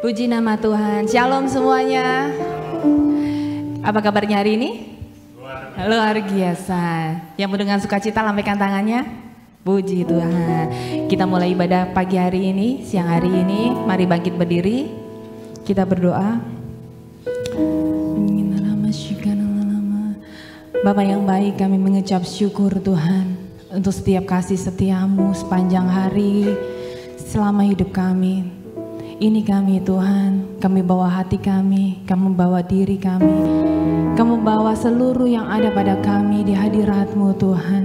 Puji nama Tuhan. Shalom semuanya. Apa kabarnya hari ini? Luar biasa. Yang mau dengan sukacita lambaikan tangannya. Puji Tuhan. Kita mulai ibadah pagi hari ini, siang hari ini. Mari bangkit berdiri. Kita berdoa. Bapa yang baik, kami mengucap syukur Tuhan untuk setiap kasih setiamu sepanjang hari selama hidup kami. Ini kami Tuhan, kami bawa hati kami, kami bawa diri kami, kami bawa seluruh yang ada pada kami di hadirat-Mu Tuhan.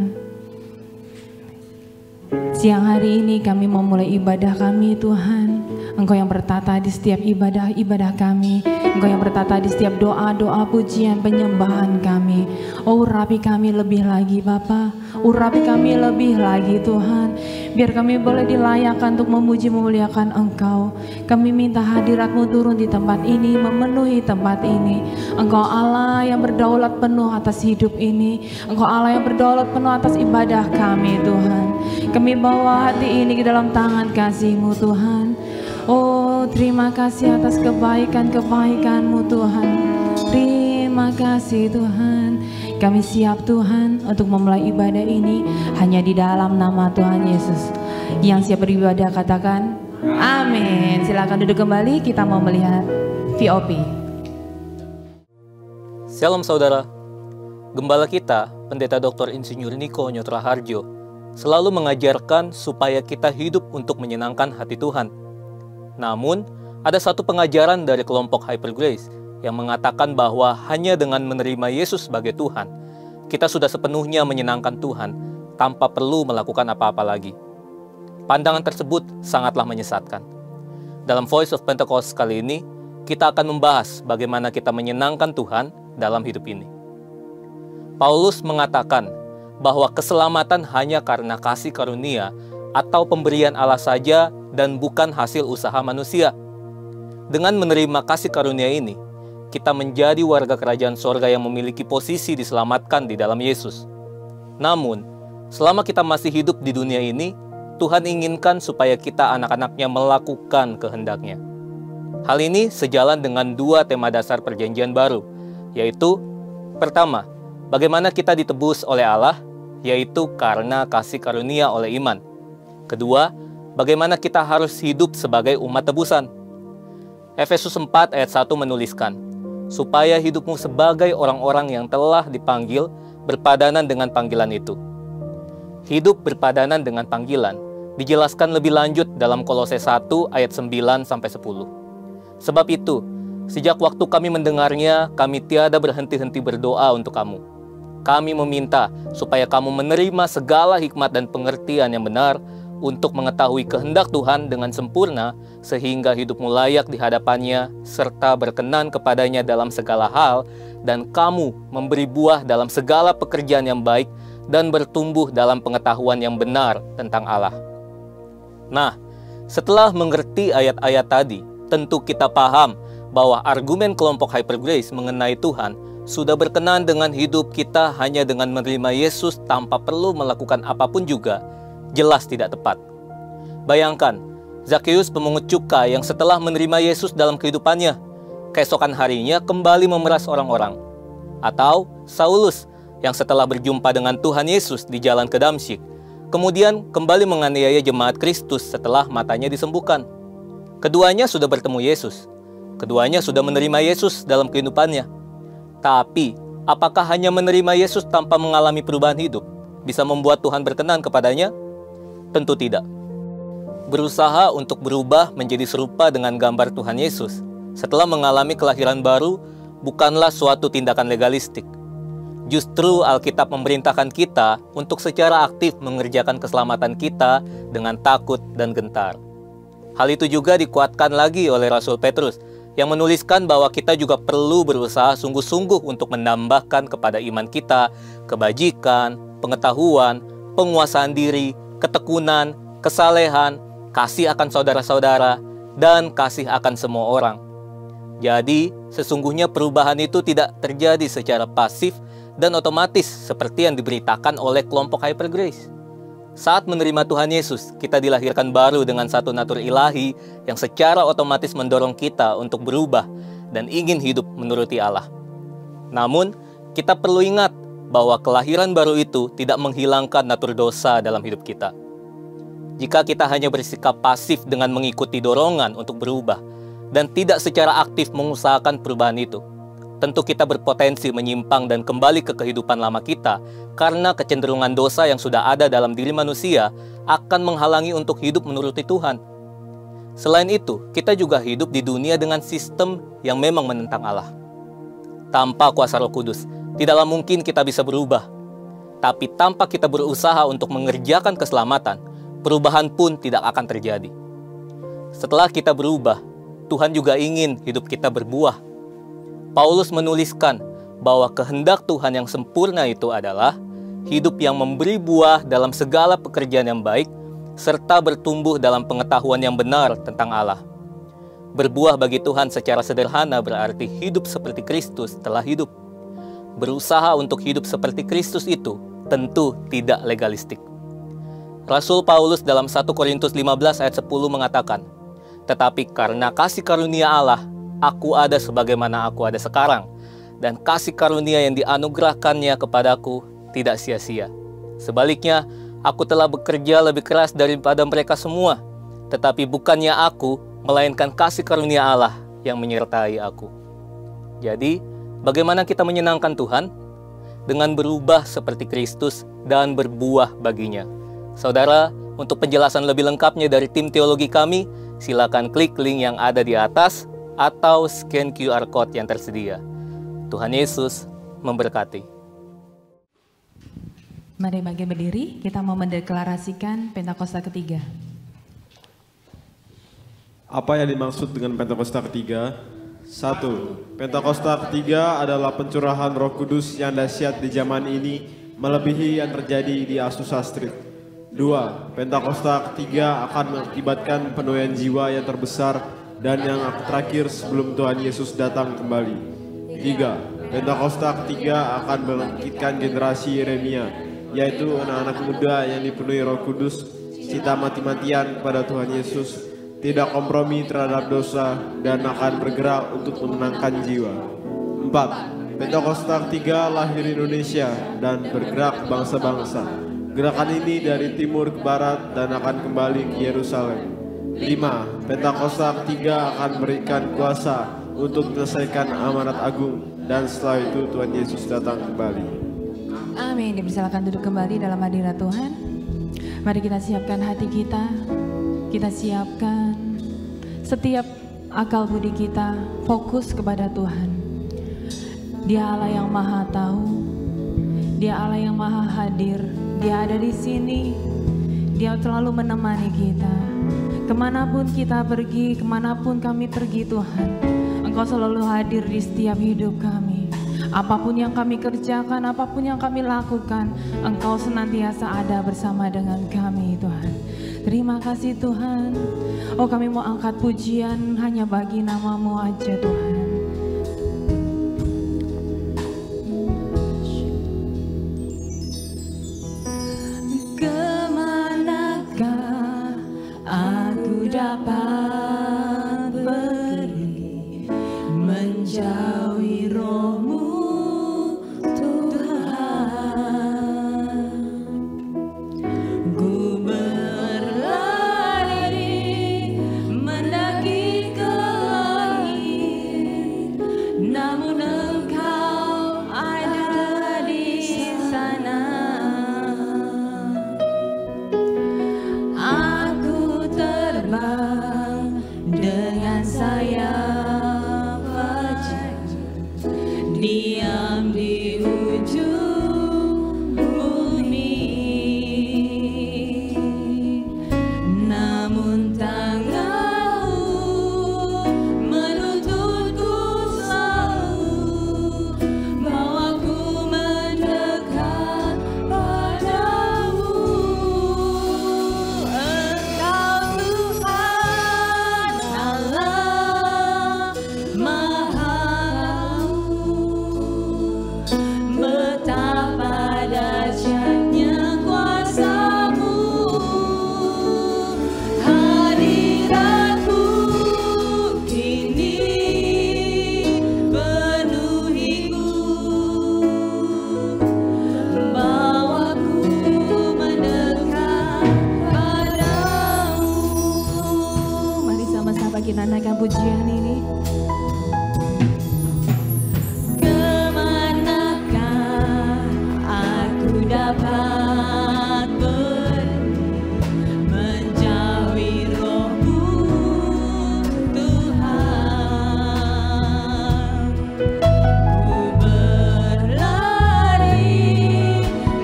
Siang hari ini kami mau mulai ibadah kami Tuhan. Engkau yang bertata di setiap ibadah-ibadah kami. Engkau yang bertata di setiap doa-doa pujian penyembahan kami. Oh, urapi kami lebih lagi Bapa. Urapi kami lebih lagi Tuhan. Biar kami boleh dilayakkan untuk memuji memuliakan Engkau. Kami minta hadirat-Mu turun di tempat ini, memenuhi tempat ini. Engkau Allah yang berdaulat penuh atas hidup ini. Engkau Allah yang berdaulat penuh atas ibadah kami Tuhan. Kami bawa hati ini ke dalam tangan kasih-Mu Tuhan. Oh, terima kasih atas kebaikan-kebaikan-Mu Tuhan. Terima kasih Tuhan. Kami siap Tuhan untuk memulai ibadah ini hanya di dalam nama Tuhan Yesus. Yang siap beribadah katakan amin. Silakan duduk kembali, kita mau melihat VOP. Shalom saudara. Gembala kita, Pendeta Dr. Insinyur Niko Nyotra Harjo, selalu mengajarkan supaya kita hidup untuk menyenangkan hati Tuhan. Namun, ada satu pengajaran dari kelompok Hyper Grace yang mengatakan bahwa hanya dengan menerima Yesus sebagai Tuhan, kita sudah sepenuhnya menyenangkan Tuhan tanpa perlu melakukan apa-apa lagi. Pandangan tersebut sangatlah menyesatkan. Dalam Voice of Pentecost kali ini, kita akan membahas bagaimana kita menyenangkan Tuhan dalam hidup ini. Paulus mengatakan bahwa keselamatan hanya karena kasih karunia atau pemberian Allah saja dan bukan hasil usaha manusia. Dengan menerima kasih karunia ini, kita menjadi warga kerajaan sorga yang memiliki posisi diselamatkan di dalam Yesus. Namun, selama kita masih hidup di dunia ini, Tuhan inginkan supaya kita anak-anaknya melakukan kehendak-Nya. Hal ini sejalan dengan dua tema dasar perjanjian baru, yaitu pertama, bagaimana kita ditebus oleh Allah, yaitu karena kasih karunia oleh iman. Kedua, bagaimana kita harus hidup sebagai umat tebusan. Efesus 4 ayat 1 menuliskan, supaya hidupmu sebagai orang-orang yang telah dipanggil berpadanan dengan panggilan itu. Hidup berpadanan dengan panggilan dijelaskan lebih lanjut dalam Kolose 1 ayat 9-10. Sebab itu, sejak waktu kami mendengarnya, kami tiada berhenti-henti berdoa untuk kamu. Kami meminta supaya kamu menerima segala hikmat dan pengertian yang benar untuk mengetahui kehendak Tuhan dengan sempurna, sehingga hidupmu layak di hadapannya, serta berkenan kepadanya dalam segala hal, dan kamu memberi buah dalam segala pekerjaan yang baik, dan bertumbuh dalam pengetahuan yang benar tentang Allah. Nah, setelah mengerti ayat-ayat tadi, tentu kita paham bahwa argumen kelompok Hyper Grace mengenai Tuhan sudah berkenan dengan hidup kita hanya dengan menerima Yesus tanpa perlu melakukan apapun juga, jelas tidak tepat. Bayangkan, Zakheus pemungut cukai yang setelah menerima Yesus dalam kehidupannya, keesokan harinya kembali memeras orang-orang. Atau Saulus yang setelah berjumpa dengan Tuhan Yesus di jalan ke Damsyik, kemudian kembali menganiaya jemaat Kristus setelah matanya disembuhkan. Keduanya sudah bertemu Yesus. Keduanya sudah menerima Yesus dalam kehidupannya. Tapi, apakah hanya menerima Yesus tanpa mengalami perubahan hidup bisa membuat Tuhan berkenan kepadanya? Tentu tidak. Berusaha untuk berubah menjadi serupa dengan gambar Tuhan Yesus setelah mengalami kelahiran baru bukanlah suatu tindakan legalistik. Justru Alkitab memerintahkan kita untuk secara aktif mengerjakan keselamatan kita dengan takut dan gentar. Hal itu juga dikuatkan lagi oleh Rasul Petrus yang menuliskan bahwa kita juga perlu berusaha sungguh-sungguh untuk menambahkan kepada iman kita kebajikan, pengetahuan, penguasaan diri, ketekunan, kesalehan, kasih akan saudara-saudara, dan kasih akan semua orang. Jadi, sesungguhnya perubahan itu tidak terjadi secara pasif dan otomatis seperti yang diberitakan oleh kelompok Hyper Grace. Saat menerima Tuhan Yesus, kita dilahirkan baru dengan satu natur ilahi yang secara otomatis mendorong kita untuk berubah dan ingin hidup menuruti Allah. Namun, kita perlu ingat bahwa kelahiran baru itu tidak menghilangkan natur dosa dalam hidup kita. Jika kita hanya bersikap pasif dengan mengikuti dorongan untuk berubah dan tidak secara aktif mengusahakan perubahan itu, tentu kita berpotensi menyimpang dan kembali ke kehidupan lama kita karena kecenderungan dosa yang sudah ada dalam diri manusia akan menghalangi untuk hidup menuruti Tuhan. Selain itu, kita juga hidup di dunia dengan sistem yang memang menentang Allah. Tanpa kuasa Roh Kudus, tidaklah mungkin kita bisa berubah. Tapi tanpa kita berusaha untuk mengerjakan keselamatan, perubahan pun tidak akan terjadi. Setelah kita berubah, Tuhan juga ingin hidup kita berbuah. Paulus menuliskan bahwa kehendak Tuhan yang sempurna itu adalah hidup yang memberi buah dalam segala pekerjaan yang baik, serta bertumbuh dalam pengetahuan yang benar tentang Allah. Berbuah bagi Tuhan secara sederhana berarti hidup seperti Kristus telah hidup. Berusaha untuk hidup seperti Kristus itu tentu tidak legalistik. Rasul Paulus dalam 1 Korintus 15 ayat 10 mengatakan, "Tetapi karena kasih karunia Allah, aku ada sebagaimana aku ada sekarang, dan kasih karunia yang dianugerahkannya kepadaku tidak sia-sia. Sebaliknya, aku telah bekerja lebih keras daripada mereka semua, tetapi bukannya aku, melainkan kasih karunia Allah yang menyertai aku." Jadi, bagaimana kita menyenangkan Tuhan? Dengan berubah seperti Kristus dan berbuah baginya. Saudara, untuk penjelasan lebih lengkapnya dari tim teologi kami, silakan klik link yang ada di atas atau scan QR Code yang tersedia. Tuhan Yesus memberkati. Mari bagi berdiri, kita mau mendeklarasikan Pentakosta ketiga. Apa yang dimaksud dengan Pentakosta ketiga? 1. Pentakosta ketiga adalah pencurahan Roh Kudus yang dahsyat di zaman ini, melebihi yang terjadi di Azusa Street. 2. Pentakosta ketiga akan mengakibatkan penuaian jiwa yang terbesar dan yang terakhir sebelum Tuhan Yesus datang kembali. 3. Pentakosta ketiga akan membangkitkan generasi Yeremia, yaitu anak-anak muda yang dipenuhi Roh Kudus, cinta mati-matian pada Tuhan Yesus, tidak kompromi terhadap dosa, dan akan bergerak untuk memenangkan jiwa. 4. Pentakosta ketiga lahir di Indonesia dan bergerak ke bangsa-bangsa. Gerakan ini dari timur ke barat dan akan kembali ke Yerusalem. 5. Pentakosta ketiga akan memberikan kuasa untuk menyelesaikan amanat agung, dan setelah itu Tuhan Yesus datang kembali. Amin. Dipersilakan duduk kembali dalam hadirat Tuhan. Mari kita siapkan hati kita. Kita siapkan setiap akal budi kita fokus kepada Tuhan. Dia Allah yang Maha Tahu. Dia Allah yang Maha Hadir. Dia ada di sini. Dia selalu menemani kita. Kemanapun kita pergi, kemanapun kami pergi Tuhan, Engkau selalu hadir di setiap hidup kami. Apapun yang kami kerjakan, apapun yang kami lakukan, Engkau senantiasa ada bersama dengan kami Tuhan. Terima kasih Tuhan. Oh, kami mau angkat pujian hanya bagi nama-Mu aja Tuhan. Dapat pergi menjauhi Roh-Mu Tuhan. Ku berlari mendaki ke langit, namun Engkau ada di sana. Dengan sayap fajar kita naikkan pujian ini. Kemanakah aku dapat pergi menjauhi roh-Mu Tuhan? Ku berlari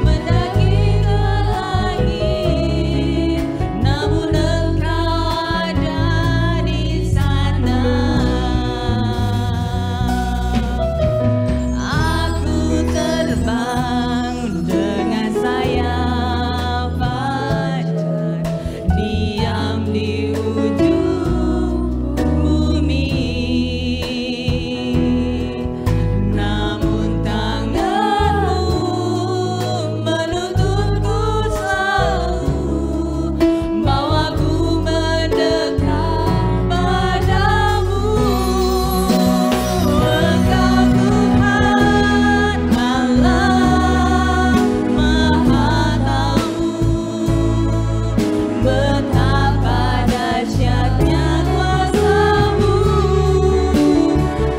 mendaki ke langit, namun Engkau ada di sana. Aku terbang dengan sayap fajar, diam di ujung bumi. Namun tangan-Mu menuntunku selalu, bawaku mendekat padamu. Engkau Tuhan Allah Maha Tahu, betapa dahsyatnya kuasa-Mu,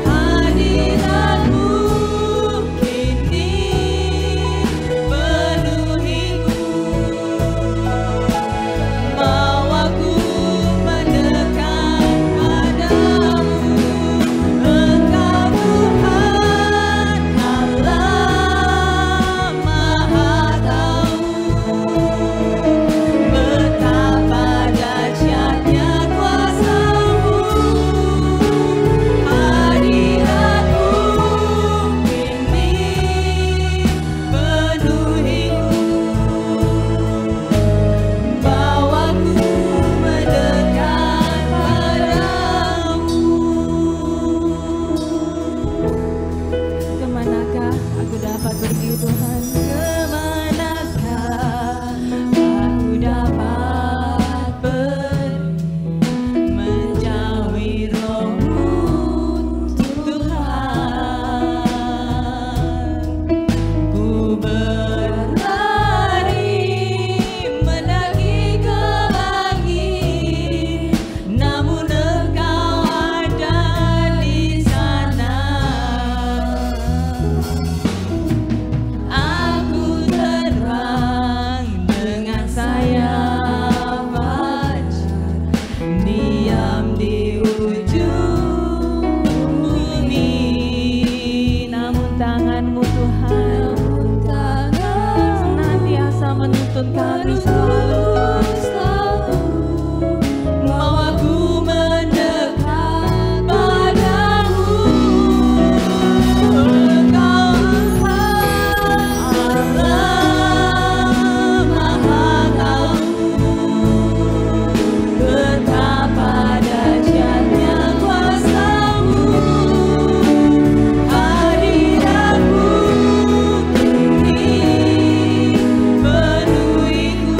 hadirat-Mu kini penuhiku, bawaku mendekat padamu. Engkau Tuhan Allah Maha Tahu, betapa dahsyatnya kuasa-Mu, hadirat-Mu kini penuhiku, bawaku mendekat padamu. Kemanakah aku dapat pergi Tuhan? Kemanakah aku dapat pergi menjauhi roh-Mu Tuhan? Ku berlari mendaki ke langit, namun Engkau ada di sana. Aku terbang dengan sayap fajar, diam di ujung bumi. Namun tangan-Mu Tuhan senantiasa menuntun kami selalu. Bawaku mendekat padamu. Engkau Allah Maha Tahu, betapa dahsyatnya kuasa-Mu, hadirat-Mu kini penuhiku,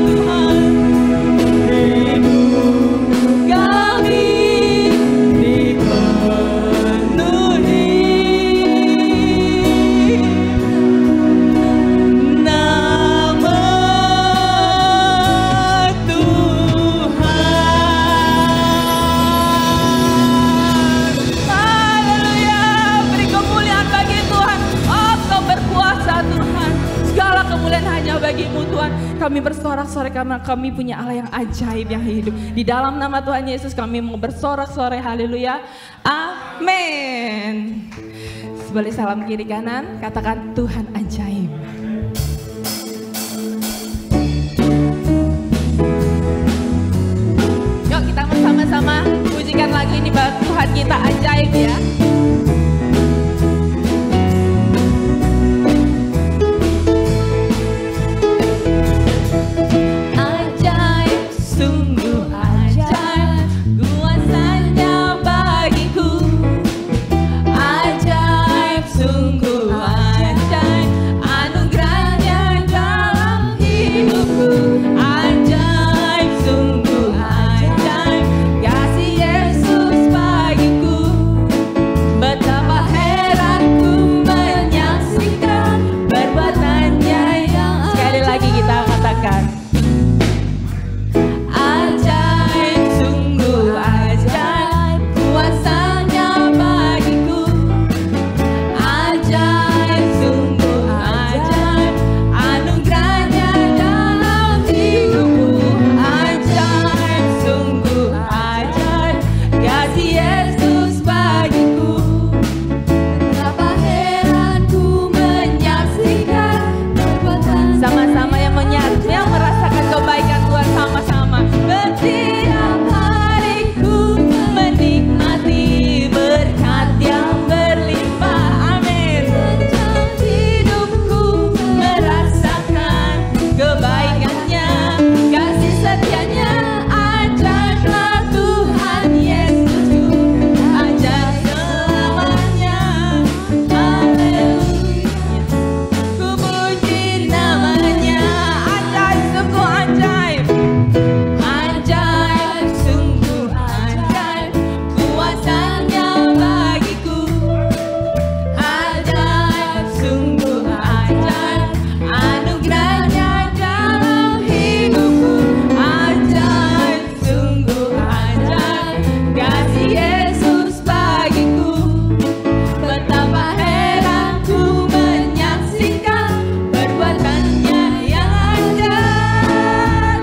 Tuhan, hidup kami dipenuhi nama Tuhan. Haleluya, beri kemuliaan bagi Tuhan. Oh, Kau berkuasa Tuhan. Segala kemuliaan hanya bagi-Mu Tuhan. Kami bersorak-sorai karena kami punya Allah yang ajaib, yang hidup. Di dalam nama Tuhan Yesus kami mau bersorak-sorai. Haleluya. Amin. Sebalik salam kiri kanan, katakan Tuhan ajaib. Yuk kita bersama-sama pujikan lagu ini bahwa Tuhan kita ajaib ya. Ajaib, sungguh ajaib, kuasanya bagiku. Ajaib, sungguh ajaib, anugerahnya dalam hidupku. Ajaib, sungguh ajaib, kasih Yesus bagiku. Betapa heran ku menyaksikan perbuatannya yang sekali lagi kita katakan. Ajaib, sungguh ajaib, kuasanya bagiku. Ajaib, sungguh ajaib, anugerahnya dalam hidupku. Ajaib, sungguh ajaib, kasih Yesus bagiku. Betapa heran ku menyaksikan perbuatan. Sama-sama yang merasakan kebaikan Tuhan sama-sama. Setiap hariku menikmati berkat yang berlimpah. Amin. Sejak hidupku merasakan kebaikannya, kasih setianya. Ajaiblah Tuhan Yesusku, ajaib selamanya. Haleluya, ku puji namanya. Ajaib, sungguh ajaib. Ajaib, sungguh ajaib, kuasanya bagiku. Ajaib, sungguh ajaib, anugerahnya dalam hidupku. Ajaib, sungguh ajaib, kasih Yesus bagiku. Betapa heran ku menyaksikan perbuatannya yang ajaib.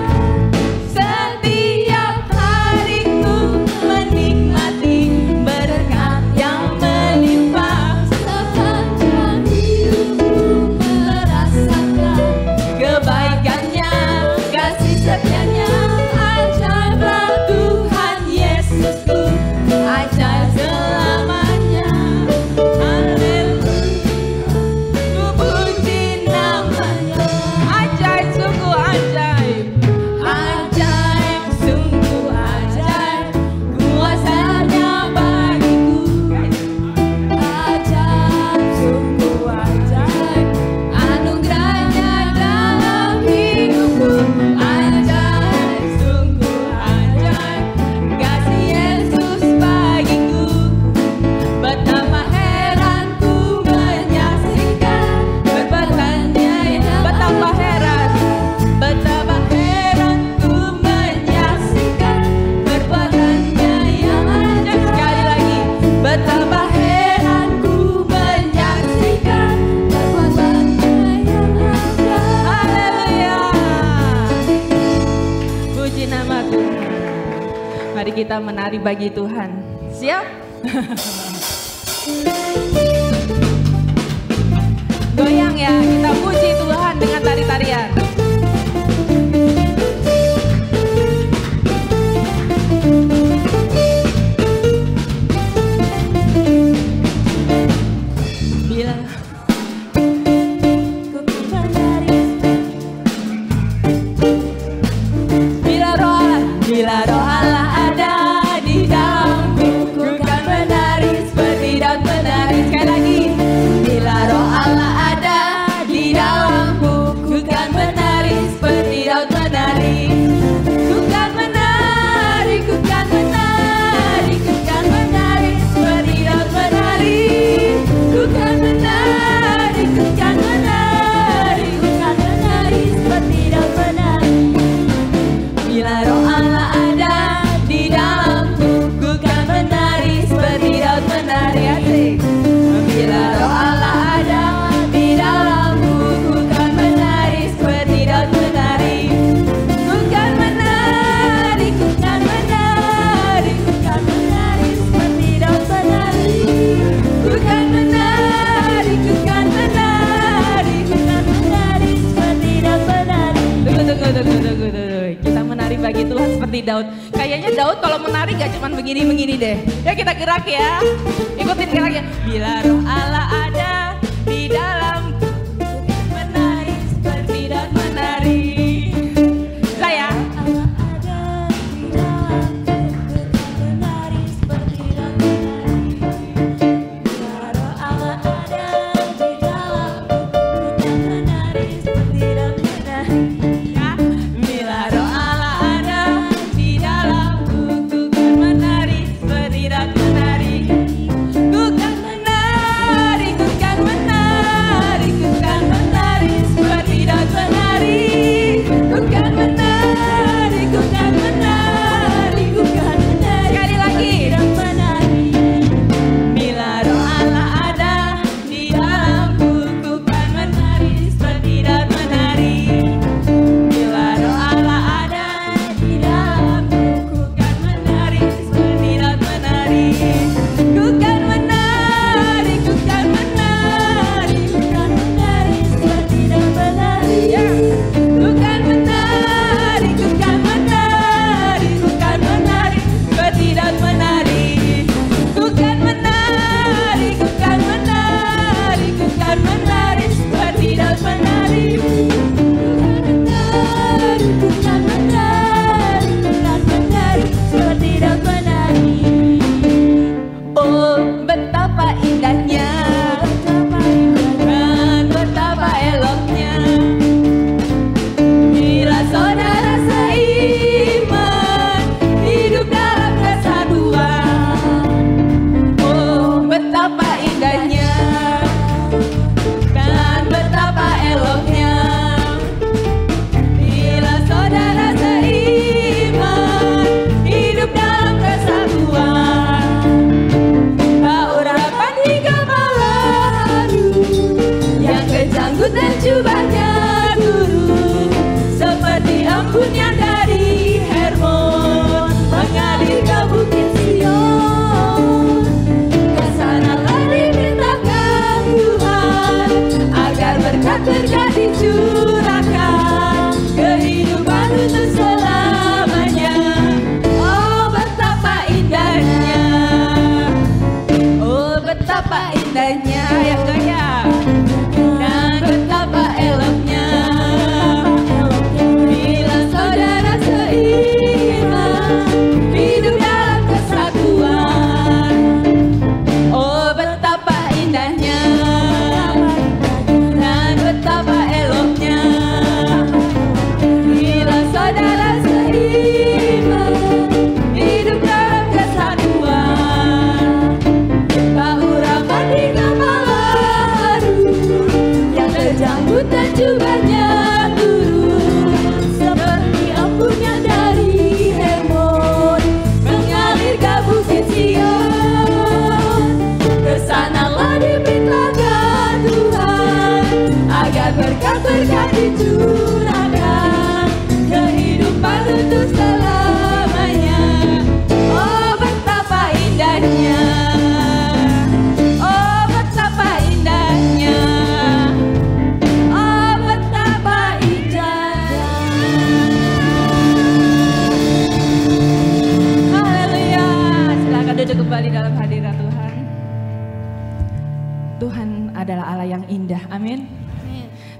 Setiap hariku menikmati berkat yang melimpah. Sepanjang hidupku merasakan kebaikannya, kasih setianya. Ajaiblah Tuhan Yesusku, ajaib selamanya. Haleluya, ku puji namanya. Ajaib, sungguh ajaib. Ajaib, sungguh ajaib, kuasanya bagiku. Ajaib, sungguh ajaib, anugerahnya dalam hidupku. Ajaib, sungguh ajaib, kasih Yesus bagiku. Betapa heran ku menyaksikan perbuatannya. Betapa heran ku menyaksikan perbuatannya yang ajaib. Sekali lagi, betapa heran ku menyaksikan perbuatannya yang ajaib. Haleluya, puji nama Tuhan. Mari kita menari bagi Tuhan. Siap? Goyang ya, kita puji Tuhan dengan tari-tarian. Bila Bila roh Allah ada di dalamku, ku kan menari seperti daun menari. Sekali lagi. Bila roh Allah ada di dalamku, ku kan menari Kita menari bagi Tuhan seperti Daud. Kayaknya Daud kalau menari gak cuma begini-begini deh. Ya kita gerak ya. Ikutin geraknya. Bila roh Allah ada di dalam menari seperti Daud menari. Saya.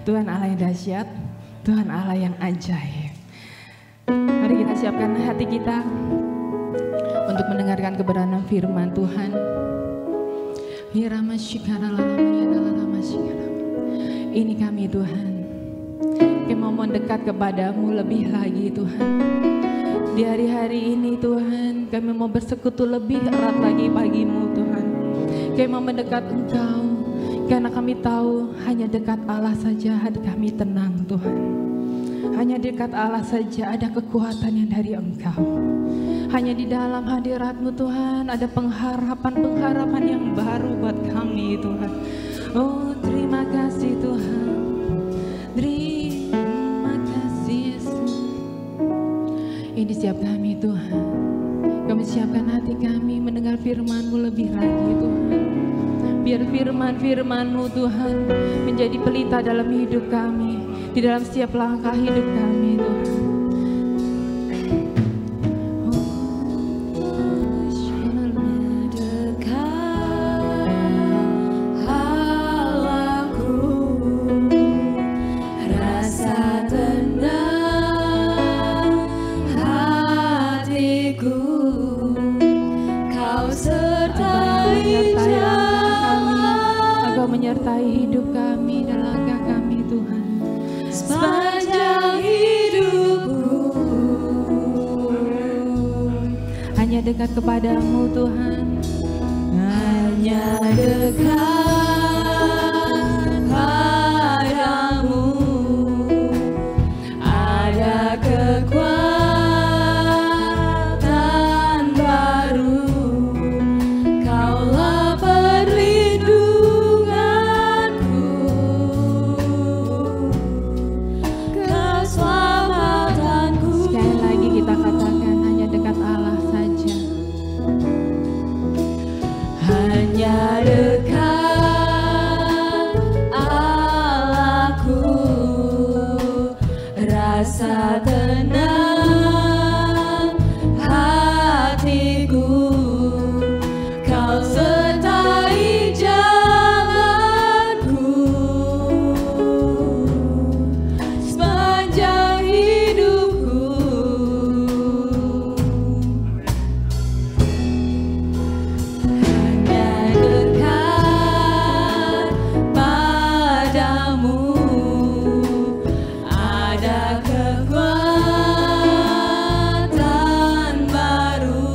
Tuhan Allah yang dahsyat, Tuhan Allah yang ajaib. Mari kita siapkan hati kita untuk mendengarkan kebenaran firman Tuhan. Ini kami Tuhan, kami mau mendekat kepadamu lebih lagi Tuhan. Di hari-hari ini Tuhan, kami mau bersekutu lebih erat lagi bagimu Tuhan. Kami mau mendekat Engkau, karena kami tahu hanya dekat Allah saja hati kami tenang Tuhan. Hanya dekat Allah saja ada kekuatan yang dari Engkau. Hanya di dalam hadirat-Mu Tuhan ada pengharapan yang baru buat kami Tuhan. Oh terima kasih Tuhan, terima kasih Yesus. Ini siap kami Tuhan, kami siapkan hati kami mendengar firman-Mu lebih lagi Tuhan. Biar firman-firman-Mu Tuhan menjadi pelita dalam hidup kami, di dalam setiap langkah hidup kami Tuhan. dekat kepadamu Tuhan. Hanya dekat padamu ada kekuatan baru. Kaulah perlindunganku, keselamatanku. Sekali lagi kita katakan hanya dekat Allah saja. Hanya dekat Allahku, rasa tenang hatiku. Kau sertai jalanku sepanjang hidupku. Hanya dekat padamu ada kekuatan baru.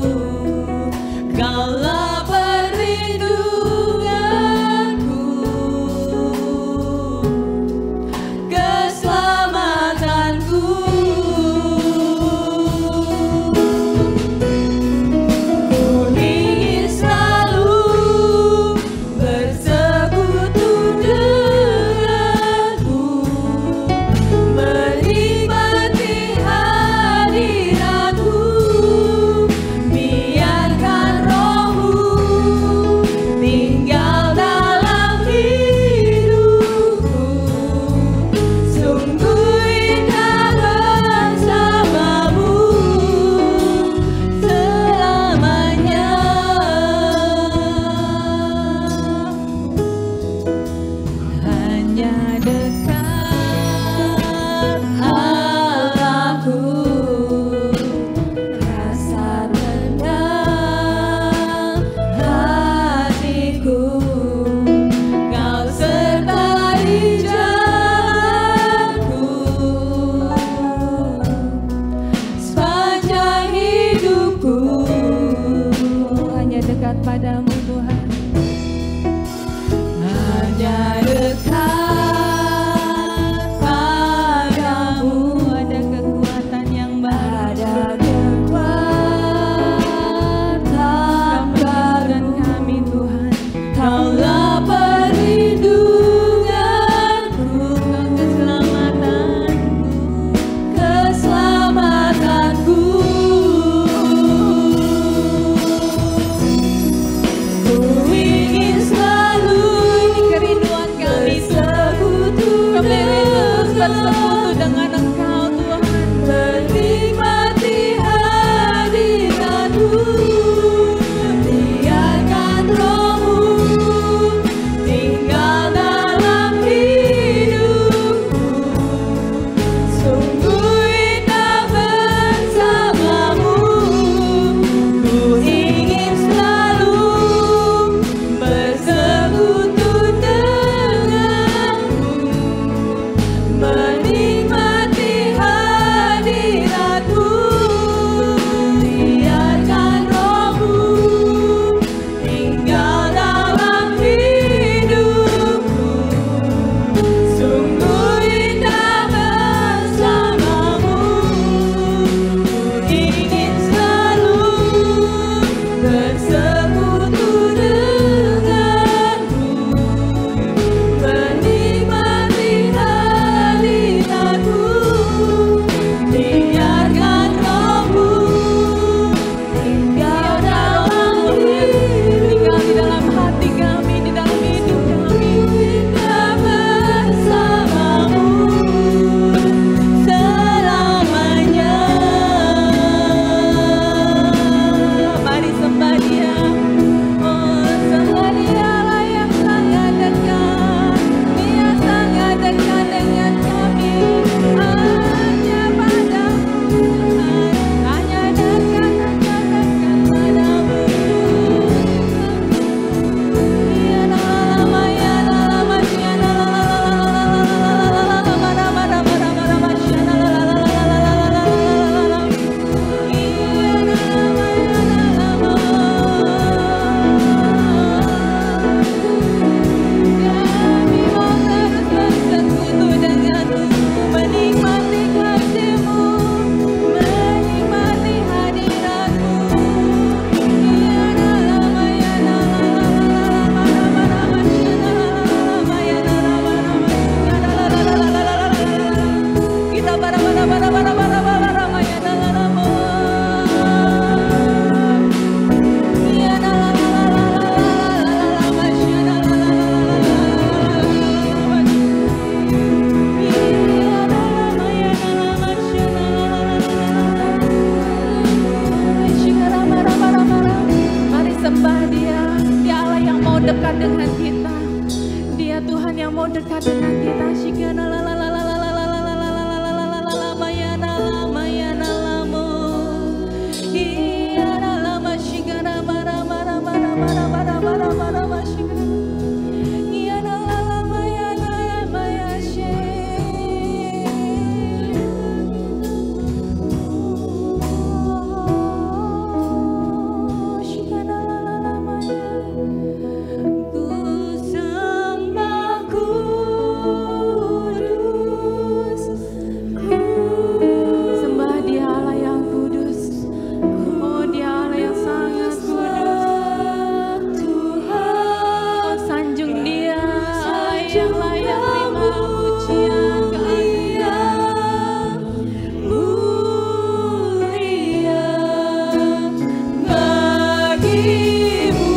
Kaulah perlindunganku, keselamatanku. Ku ingin selalu bersekutu denganmu, menikmati hadiratmu. Biarkan rohmu tinggal dalam hidupku. Sungguh indah bersamamu selamanya. Hanya dekat Allahku, rasa tenang hatiku. Kau sertai jalanku sepanjang hidupku. Hanya dekat padamu Tuhan. Hanya dekat padamu Ada kekuatan yang baru. ada kekuatan baru. Kami Tuhan. Kaulah perlindunganku, keselamatanku. dekat dengan kita. Shikana la la la la la la la la la la la la la la la la mayana la mayana lamu. Iya la la shikana bara bara bara bara bara bara bara bara shikana. Iya la la mayana la mayashe. Shikana la la la mayana. Sembah Dia Allah yang kudus. Oh, Dia Allah yang sangat kudus. Oh, sanjung Dia Allah yang layak terima pujian keagungan. Mulia bagimu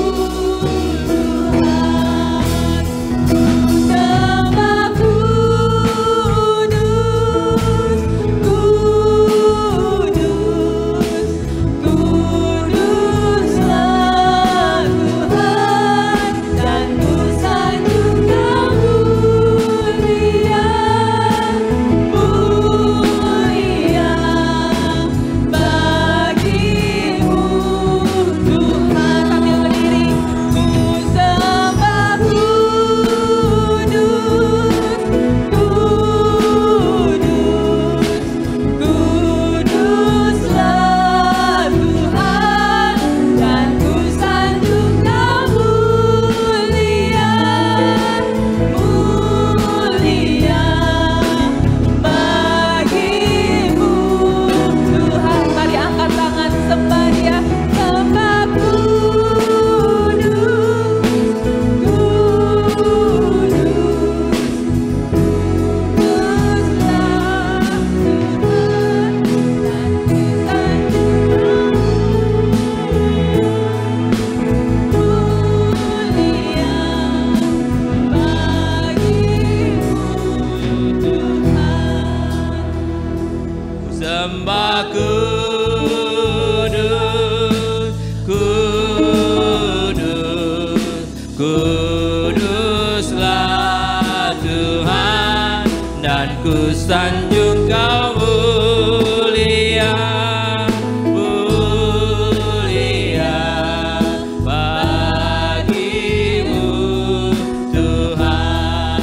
Kuduslah Tuhan dan ku sanjung Kau mulia, mulia bagimu Tuhan,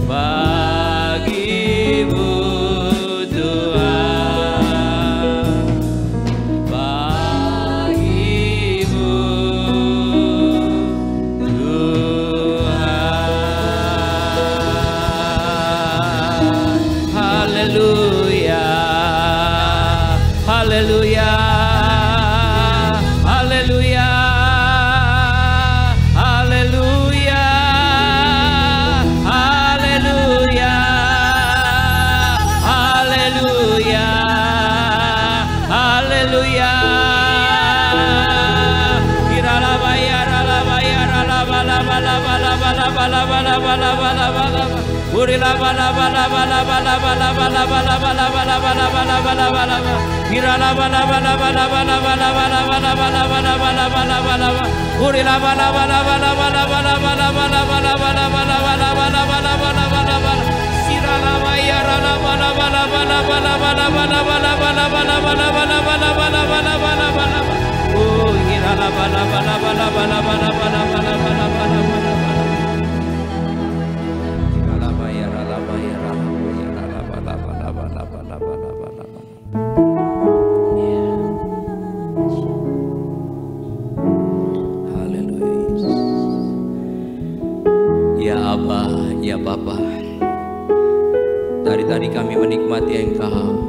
bagimu Tuhan, bagimu Haleluya, haleluya, haleluya, haleluya, haleluya, haleluya, haleluya. Urila bala bala bala bala bala bala bala bala bala bala bala bala bala Irala bala bala bala bala bala bala bala bala bala bala bala bala Urila bala bala bala bala bala bala bala bala bala bala bala bala bala bala bala bala Sirala bayarala bala bala bala bala bala bala bala bala bala bala bala bala bala bala bala bala Oh irala bala bala bala bala bala bala bala bala bala bala Ya Bapa, dari tadi kami menikmati Engkau.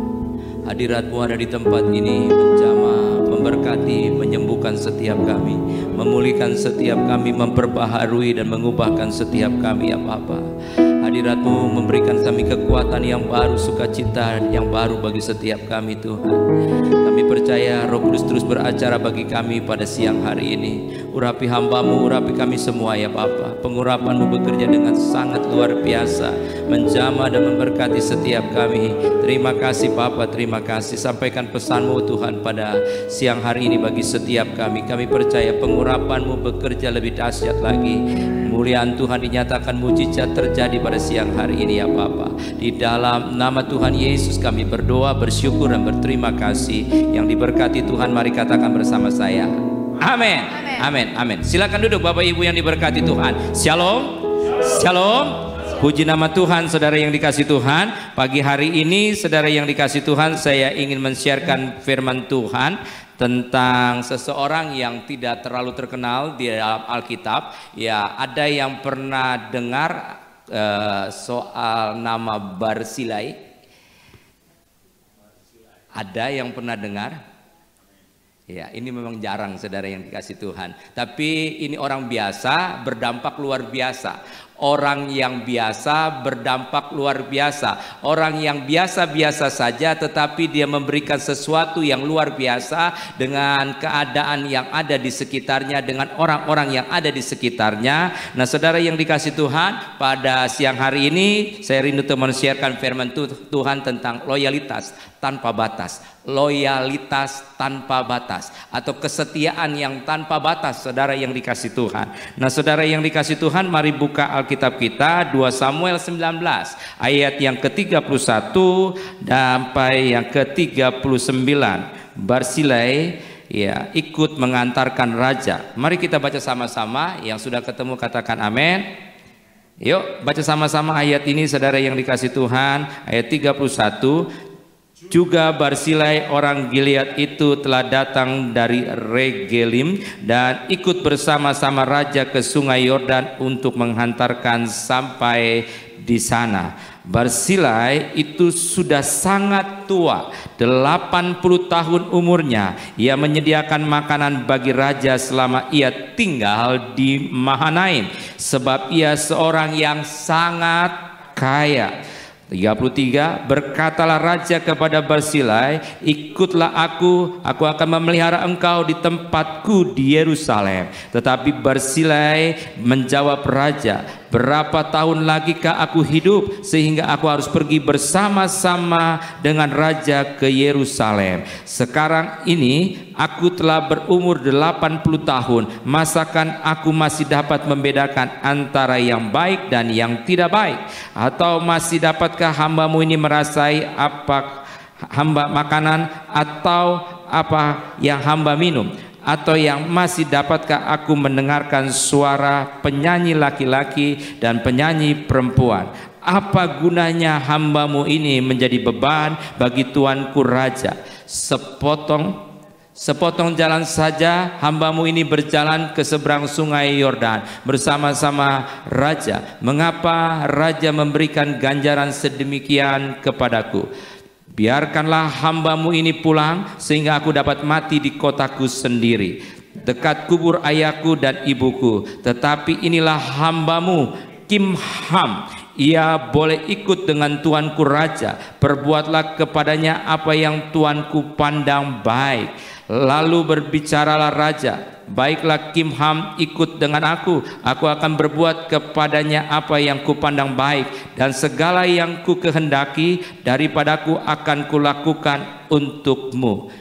Hadirat-Mu ada di tempat ini, menjamah, memberkati, menyembuhkan setiap kami, memulihkan setiap kami, memperbaharui dan mengubahkan setiap kami ya Bapa. Hadirat-Mu memberikan kami kekuatan yang baru, sukacita yang baru bagi setiap kami Tuhan. Kami percaya Roh Kudus terus beracara bagi kami pada siang hari ini. Urapi hamba-Mu, urapi kami semua ya Bapa. Pengurapan-Mu bekerja dengan sangat luar biasa, menjamah dan memberkati setiap kami. Terima kasih Bapa, terima kasih. Sampaikan pesan-Mu Tuhan pada siang hari ini bagi setiap kami. Kami percaya pengurapan-Mu bekerja lebih dahsyat lagi. Kemuliaan Tuhan dinyatakan, mujizat terjadi pada siang hari ini ya Bapa. Di dalam nama Tuhan Yesus kami berdoa, bersyukur dan berterima kasih. Yang diberkati Tuhan mari katakan bersama saya. Amin. Amin. Amin. Silakan duduk Bapak Ibu yang diberkati Tuhan. Shalom. Shalom. Puji nama Tuhan, saudara yang dikasih Tuhan. Pagi hari ini saudara yang dikasih Tuhan, saya ingin men-sharekan firman Tuhan tentang seseorang yang tidak terlalu terkenal di dalam Alkitab. Ya, ada yang pernah dengar soal nama Barsilai? Ada yang pernah dengar? Ya, ini memang jarang saudara yang dikasih Tuhan. Tapi ini orang biasa, berdampak luar biasa. Orang yang biasa berdampak luar biasa. Orang yang biasa-biasa saja tetapi dia memberikan sesuatu yang luar biasa dengan keadaan yang ada di sekitarnya, dengan orang-orang yang ada di sekitarnya. Nah saudara yang dikasih Tuhan, pada siang hari ini saya rindu teman sharekan firman Tuhan tentang loyalitas tanpa batas. Loyalitas tanpa batas atau kesetiaan yang tanpa batas, saudara yang dikasih Tuhan. Nah saudara yang dikasih Tuhan, mari buka Alkitab kita 2 Samuel 19 ayat yang ke-31 sampai yang ke-39. Barsilai ya ikut mengantarkan raja. Mari kita baca sama-sama. Yang sudah ketemu katakan amin. Yuk baca sama-sama ayat ini saudara yang dikasih Tuhan. Ayat 31. Juga Barsilai orang Gilead itu telah datang dari Regelim dan ikut bersama-sama raja ke sungai Yordan untuk menghantarkan sampai di sana. Barsilai itu sudah sangat tua, 80 tahun umurnya. Ia menyediakan makanan bagi raja selama ia tinggal di Mahanaim, sebab ia seorang yang sangat kaya. 33, berkatalah raja kepada Barsilai, ikutlah aku akan memelihara engkau di tempatku di Yerusalem. Tetapi Barsilai menjawab raja, berapa tahun lagikah aku hidup sehingga aku harus pergi bersama-sama dengan raja ke Yerusalem? Sekarang ini aku telah berumur 80 tahun. Masakan aku masih dapat membedakan antara yang baik dan yang tidak baik? Atau masih dapatkah hambamu ini merasai apa hamba makanan atau apa yang hamba minum? Atau yang masih dapatkah aku mendengarkan suara penyanyi laki-laki dan penyanyi perempuan? Apa gunanya hambamu ini menjadi beban bagi tuanku raja? Sepotong jalan saja hambamu ini berjalan ke seberang sungai Yordan bersama-sama raja. Mengapa raja memberikan ganjaran sedemikian kepadaku? Biarkanlah hambamu ini pulang sehingga aku dapat mati di kotaku sendiri, dekat kubur ayahku dan ibuku. Tetapi inilah hambamu Kimham, ia boleh ikut dengan tuanku raja. Perbuatlah kepadanya apa yang tuanku pandang baik. Lalu berbicaralah raja, baiklah Kimham ikut dengan aku akan berbuat kepadanya apa yang kupandang baik, dan segala yang ku kehendaki daripadaku akan kulakukan untukmu.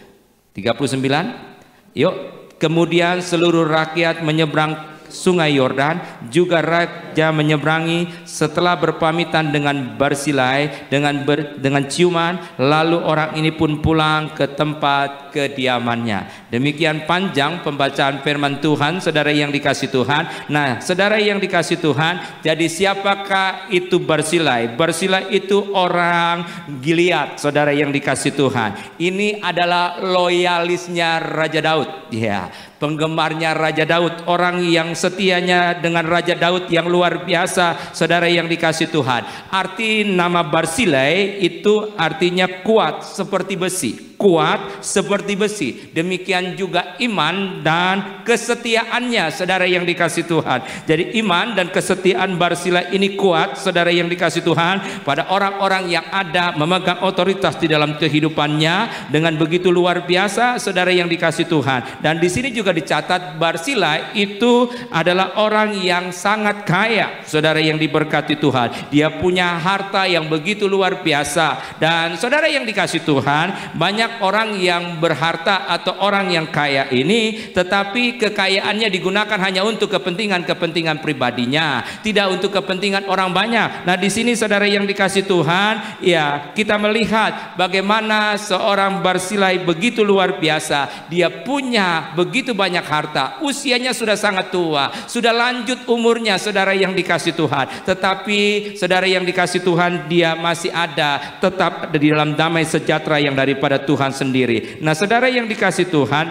39. Yuk, kemudian seluruh rakyat menyeberang sungai Yordan, juga raja menyeberangi setelah berpamitan dengan Barsilai dengan ciuman. Lalu orang ini pun pulang ke tempat kediamannya. Demikian panjang pembacaan firman Tuhan, saudara yang dikasih Tuhan. Nah, saudara yang dikasih Tuhan, jadi siapakah itu Barsilai? Barsilai itu orang Gilead, saudara yang dikasih Tuhan. Ini adalah loyalisnya Raja Daud, ya, penggemarnya Raja Daud, orang yang setianya dengan Raja Daud yang luar biasa, saudara yang dikasih Tuhan. Arti nama Barsilai itu artinya kuat seperti besi. Kuat seperti besi. Demikian juga iman dan kesetiaannya, saudara yang dikasih Tuhan. Jadi iman dan kesetiaan Barsilai ini kuat, saudara yang dikasih Tuhan, pada orang-orang yang ada memegang otoritas di dalam kehidupannya dengan begitu luar biasa, saudara yang dikasih Tuhan. Dan di sini juga dicatat Barsilai itu adalah orang yang sangat kaya, saudara yang diberkati Tuhan. Dia punya harta yang begitu luar biasa. Dan saudara yang dikasih Tuhan, banyak banyak orang yang berharta atau orang yang kaya ini, tetapi kekayaannya digunakan hanya untuk kepentingan-kepentingan pribadinya, tidak untuk kepentingan orang banyak. Nah, di sini saudara yang dikasih Tuhan, ya, kita melihat bagaimana seorang Barzilai begitu luar biasa. Dia punya begitu banyak harta, usianya sudah sangat tua, sudah lanjut umurnya, saudara yang dikasih Tuhan. Tetapi saudara yang dikasih Tuhan, dia masih ada, tetap di dalam damai sejahtera yang daripada Tuhan sendiri. Nah, saudara yang dikasih Tuhan,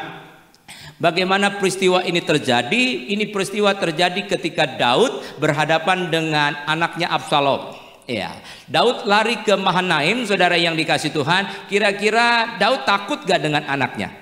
bagaimana peristiwa ini terjadi? Ini peristiwa terjadi ketika Daud berhadapan dengan anaknya Absalom. Ya, Daud lari ke Mahanaim, saudara yang dikasih Tuhan. Kira-kira Daud takut gak dengan anaknya?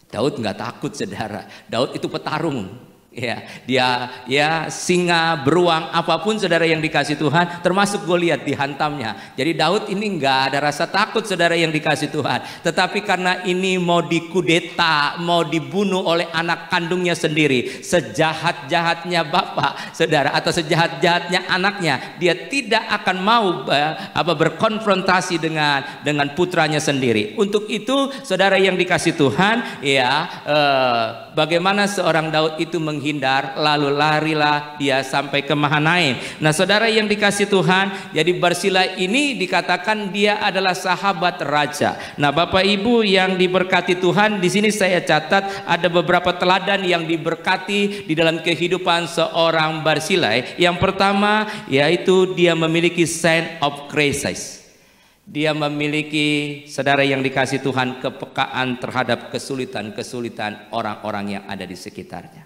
Daud nggak takut, saudara. Daud itu petarung. Ya, dia singa, beruang, apapun saudara yang dikasih Tuhan, termasuk Goliat dihantamnya. Jadi Daud ini nggak ada rasa takut, saudara yang dikasih Tuhan. Tetapi karena ini mau dikudeta, mau dibunuh oleh anak kandungnya sendiri, sejahat-jahatnya bapak, saudara, atau sejahat-jahatnya anaknya, dia tidak akan mau berkonfrontasi dengan putranya sendiri. Untuk itu, saudara yang dikasih Tuhan, ya, bagaimana seorang Daud itu menghindar, lalu larilah dia sampai ke Mahanaim. Nah, saudara yang dikasih Tuhan, jadi Barzilai ini dikatakan dia adalah sahabat raja. Nah, Bapak Ibu yang diberkati Tuhan, di sini saya catat ada beberapa teladan yang diberkati di dalam kehidupan seorang Barzilai. Yang pertama yaitu dia memiliki sign of crisis. Dia memiliki, saudara yang dikasih Tuhan, kepekaan terhadap kesulitan-kesulitan orang-orang yang ada di sekitarnya.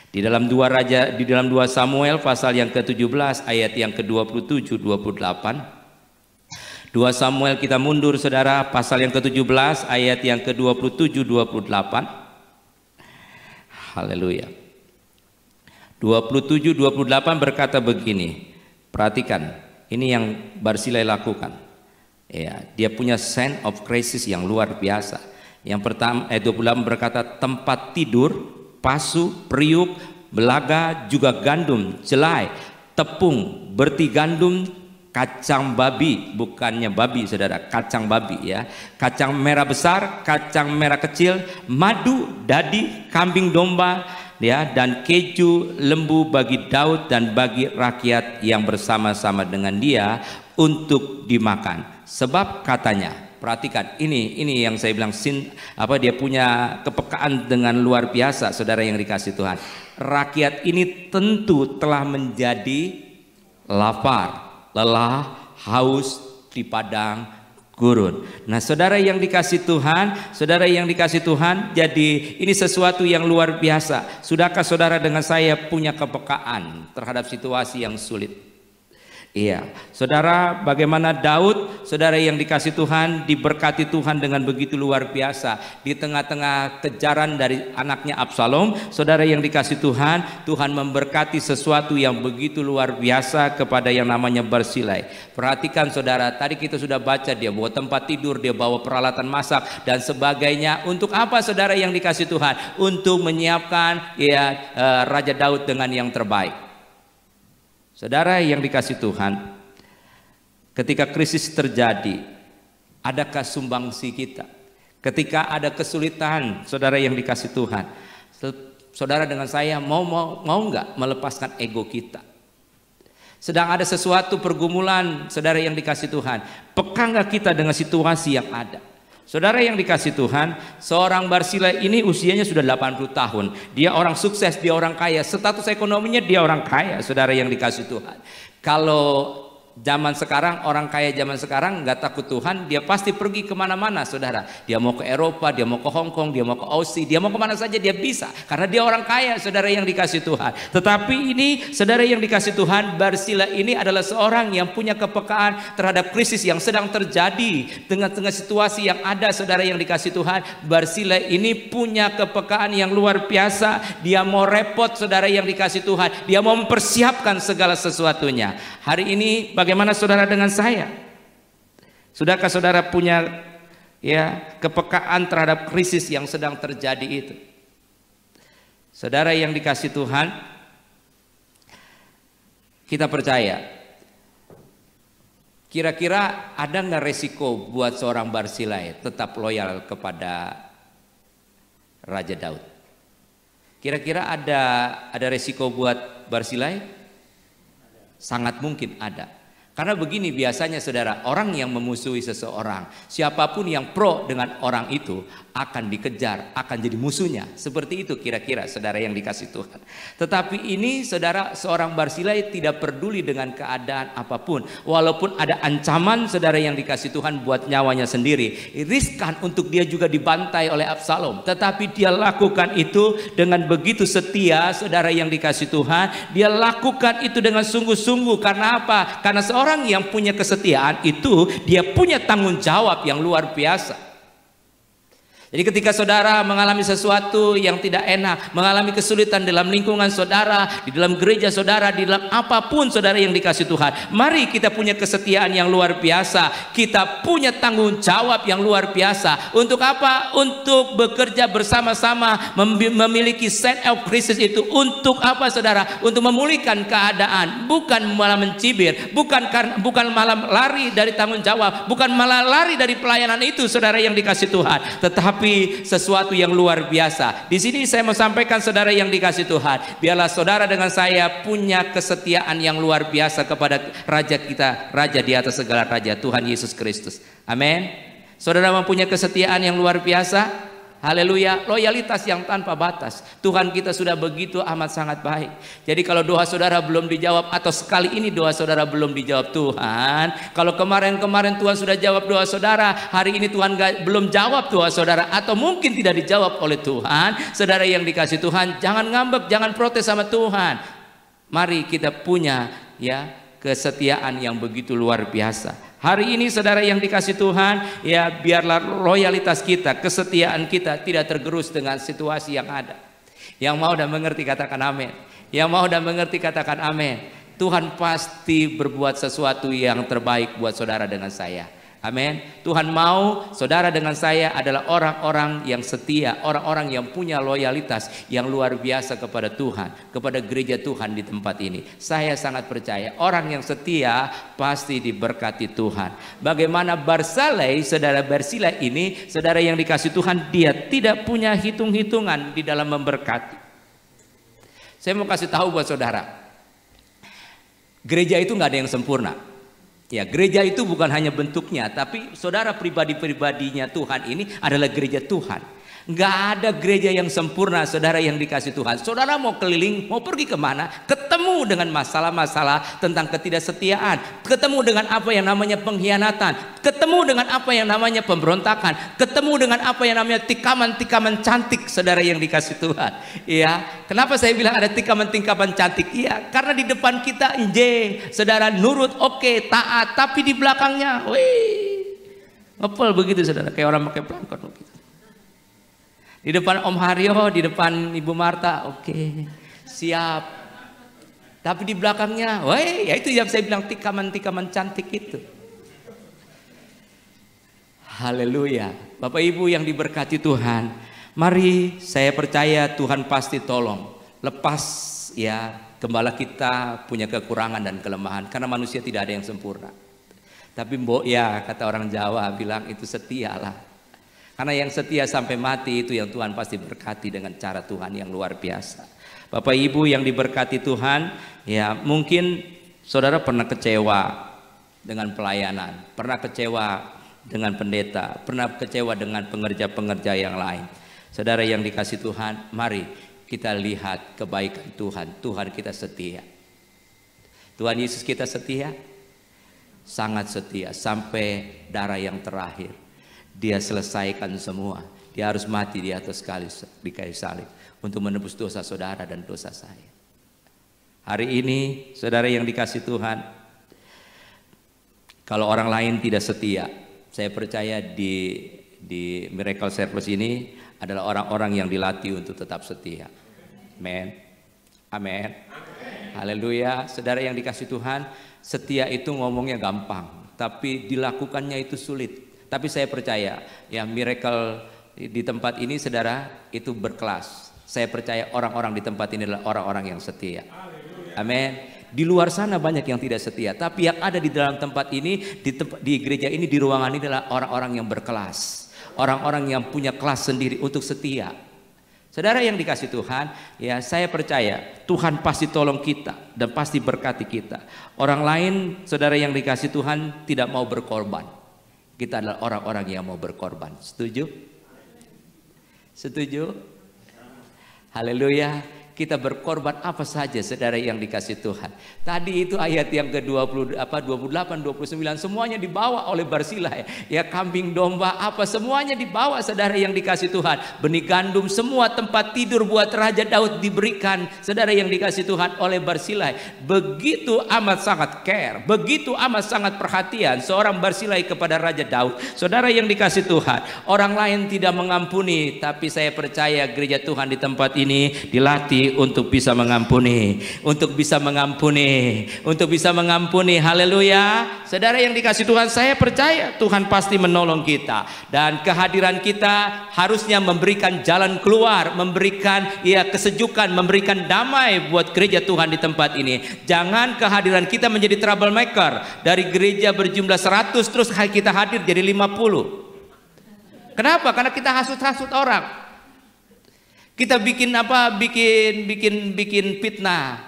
Di dalam 2 Samuel pasal yang ke-17 ayat yang ke-27 28. 2 Samuel kita mundur, saudara, pasal yang ke-17 ayat yang ke-27 28. Haleluya. 27 28 berkata begini. Perhatikan, ini yang Barzilai lakukan. Ya, dia punya sign of crisis yang luar biasa. Yang pertama, ayat 28 berkata, tempat tidur, pasu, periuk, belaga, juga gandum, jelai, tepung, berti gandum, kacang babi, bukannya babi, saudara, kacang babi, ya, kacang merah besar, kacang merah kecil, madu, dadi, kambing domba, ya, dan keju lembu bagi Daud dan bagi rakyat yang bersama-sama dengan dia untuk dimakan. Sebab katanya, perhatikan, ini yang saya bilang dia punya kepekaan dengan luar biasa, saudara yang dikasih Tuhan. Rakyat ini tentu telah menjadi lapar, lelah, haus di padang gurun. Nah, saudara yang dikasih Tuhan, jadi ini sesuatu yang luar biasa. Sudahkah saudara dengan saya punya kepekaan terhadap situasi yang sulit? Iya, saudara, bagaimana Daud, saudara yang dikasih Tuhan, diberkati Tuhan dengan begitu luar biasa. Di tengah-tengah kejaran dari anaknya Absalom, saudara yang dikasih Tuhan, Tuhan memberkati sesuatu yang begitu luar biasa kepada yang namanya Barzilai. Perhatikan, saudara, tadi kita sudah baca dia bawa tempat tidur, dia bawa peralatan masak dan sebagainya. Untuk apa, saudara yang dikasih Tuhan? Untuk menyiapkan Raja Daud dengan yang terbaik. Saudara yang dikasih Tuhan, ketika krisis terjadi, adakah sumbangsi kita? Ketika ada kesulitan, saudara yang dikasih Tuhan, saudara dengan saya mau nggak melepaskan ego kita? Sedang ada sesuatu pergumulan, saudara yang dikasih Tuhan, peka nggak kita dengan situasi yang ada? Saudara yang dikasih Tuhan, seorang Barzilai ini usianya sudah 80 tahun. Dia orang sukses, dia orang kaya. Status ekonominya dia orang kaya, saudara yang dikasih Tuhan. Kalau zaman sekarang, orang kaya zaman sekarang nggak takut Tuhan, dia pasti pergi kemana-mana, saudara. Dia mau ke Eropa, dia mau ke Hong Kong, dia mau ke Aussie, dia mau kemana saja dia bisa. Karena dia orang kaya, saudara yang dikasih Tuhan. Tetapi ini, saudara yang dikasih Tuhan, Barzilai ini adalah seorang yang punya kepekaan terhadap krisis yang sedang terjadi. Tengah-tengah situasi yang ada, saudara yang dikasih Tuhan, Barzilai ini punya kepekaan yang luar biasa. Dia mau repot, saudara yang dikasih Tuhan. Dia mau mempersiapkan segala sesuatunya. Hari ini bagaimana saudara dengan saya? Sudahkah saudara punya kepekaan terhadap krisis yang sedang terjadi itu? Saudara yang dikasih Tuhan, kita percaya Kira-kira ada nggak resiko buat seorang Barzilai tetap loyal kepada Raja Daud? Kira-kira ada resiko buat Barzilai? Sangat mungkin ada. Karena begini biasanya saudara, orang yang memusuhi seseorang, siapapun yang pro dengan orang itu akan dikejar, akan jadi musuhnya. Seperti itu kira-kira saudara yang dikasih Tuhan. Tetapi ini saudara, seorang Barzilai tidak peduli dengan keadaan apapun. Walaupun ada ancaman saudara yang dikasih Tuhan buat nyawanya sendiri, riskan untuk dia juga dibantai oleh Absalom. Tetapi dia lakukan itu dengan begitu setia saudara yang dikasih Tuhan. Dia lakukan itu dengan sungguh-sungguh. Karena apa? Karena seorang yang punya kesetiaan itu dia punya tanggung jawab yang luar biasa. Jadi ketika saudara mengalami sesuatu yang tidak enak, mengalami kesulitan dalam lingkungan saudara, di dalam gereja saudara, di dalam apapun saudara yang dikasih Tuhan, mari kita punya kesetiaan yang luar biasa. Kita punya tanggung jawab yang luar biasa. Untuk apa? Untuk bekerja bersama-sama, memiliki sense of crisis itu. Untuk apa saudara? Untuk memulihkan keadaan, bukan malah mencibir, bukan malah lari dari tanggung jawab, bukan malah lari dari pelayanan itu saudara yang dikasih Tuhan. Tetapi sesuatu yang luar biasa. Di sini saya mau sampaikan saudara yang dikasih Tuhan, biarlah saudara dengan saya punya kesetiaan yang luar biasa kepada Raja kita, Raja di atas segala raja, Tuhan Yesus Kristus. Amin. Saudara mempunyai kesetiaan yang luar biasa. Haleluya, loyalitas yang tanpa batas. Tuhan kita sudah begitu amat sangat baik. Jadi kalau doa saudara belum dijawab, atau sekali ini doa saudara belum dijawab Tuhan, kalau kemarin-kemarin Tuhan sudah jawab doa saudara, hari ini Tuhan belum jawab doa saudara, atau mungkin tidak dijawab oleh Tuhan, saudara yang dikasih Tuhan, jangan ngambek, jangan protes sama Tuhan. Mari kita punya kesetiaan yang begitu luar biasa. Hari ini saudara yang dikasih Tuhan, biarlah loyalitas kita, kesetiaan kita tidak tergerus dengan situasi yang ada. Yang mau dan mengerti katakan amin. Yang mau dan mengerti katakan amin. Tuhan pasti berbuat sesuatu yang terbaik buat saudara dengan saya. Amin. Tuhan mau saudara dengan saya adalah orang-orang yang setia, orang-orang yang punya loyalitas yang luar biasa kepada Tuhan, kepada gereja Tuhan di tempat ini. Saya sangat percaya orang yang setia pasti diberkati Tuhan. Bagaimana Barzilai, saudara Barzilai ini, saudara yang dikasih Tuhan, dia tidak punya hitung-hitungan di dalam memberkati. Saya mau kasih tahu buat saudara, gereja itu nggak ada yang sempurna. Ya, gereja itu bukan hanya bentuknya, tapi saudara pribadi-pribadinya Tuhan ini adalah gereja Tuhan. Nggak ada gereja yang sempurna saudara yang dikasih Tuhan. Saudara mau keliling, mau pergi kemana, ketemu dengan masalah-masalah tentang ketidaksetiaan, ketemu dengan apa yang namanya pengkhianatan, ketemu dengan apa yang namanya pemberontakan, ketemu dengan apa yang namanya tikaman-tikaman cantik saudara yang dikasih Tuhan. Ya, kenapa saya bilang ada tikaman-tikaman cantik? Iya, karena di depan kita saudara nurut, oke, taat, tapi di belakangnya ngepel begitu saudara, kayak orang pakai pelangkot begitu. Di depan Om Haryo, di depan Ibu Marta, oke, siap. Tapi di belakangnya, ya itu yang saya bilang tikaman-tikaman cantik itu. Haleluya. Bapak Ibu yang diberkati Tuhan, mari saya percaya Tuhan pasti tolong. Lepas gembala kita punya kekurangan dan kelemahan, karena manusia tidak ada yang sempurna. Tapi kata orang Jawa bilang itu setialah. Karena yang setia sampai mati itu yang Tuhan pasti berkati dengan cara Tuhan yang luar biasa. Bapak Ibu yang diberkati Tuhan, mungkin saudara pernah kecewa dengan pelayanan, pernah kecewa dengan pendeta, pernah kecewa dengan pengerja-pengerja yang lain. Saudara yang dikasih Tuhan, mari kita lihat kebaikan Tuhan. Tuhan kita setia. Tuhan Yesus kita setia, sangat setia sampai darah yang terakhir. Dia selesaikan semua. Dia harus mati di atas di kayu salib untuk menebus dosa saudara dan dosa saya. Hari ini saudara yang dikasih Tuhan, kalau orang lain tidak setia, saya percaya di Miracle Service ini adalah orang-orang yang dilatih untuk tetap setia. Amin. Amin. Haleluya. Saudara yang dikasih Tuhan, setia itu ngomongnya gampang, tapi dilakukannya itu sulit. Tapi saya percaya miracle di tempat ini saudara itu berkelas. Saya percaya orang-orang di tempat ini adalah orang-orang yang setia. Amin. di luar sana banyak yang tidak setia, tapi yang ada di dalam tempat ini, di gereja ini, di ruangan ini adalah orang-orang yang berkelas, orang-orang yang punya kelas sendiri untuk setia. Saudara yang dikasih Tuhan, ya saya percaya Tuhan pasti tolong kita dan pasti berkati kita. Orang lain, saudara yang dikasih Tuhan, tidak mau berkorban. Kita adalah orang-orang yang mau berkorban. Setuju? Setuju? Haleluya. Kita berkorban apa saja, saudara yang dikasih Tuhan. Tadi itu ayat yang ke-28, 29, semuanya dibawa oleh Barzilai. Ya, kambing domba apa semuanya dibawa, saudara yang dikasih Tuhan. Benih gandum, semua tempat tidur buat Raja Daud diberikan, saudara yang dikasih Tuhan, oleh Barzilai. Begitu amat sangat care, begitu amat sangat perhatian seorang Barzilai kepada Raja Daud. Saudara yang dikasih Tuhan, orang lain tidak mengampuni, tapi saya percaya gereja Tuhan di tempat ini dilatih untuk bisa mengampuni, untuk bisa mengampuni, untuk bisa mengampuni. Haleluya. Saudara yang dikasih Tuhan, saya percaya Tuhan pasti menolong kita, dan kehadiran kita harusnya memberikan jalan keluar, memberikan ya kesejukan, memberikan damai buat gereja Tuhan di tempat ini. Jangan kehadiran kita menjadi troublemaker. Dari gereja berjumlah 100 terus kita hadir jadi 50. Kenapa? Karena kita hasut-hasut orang. Kita bikin apa? Bikin fitnah,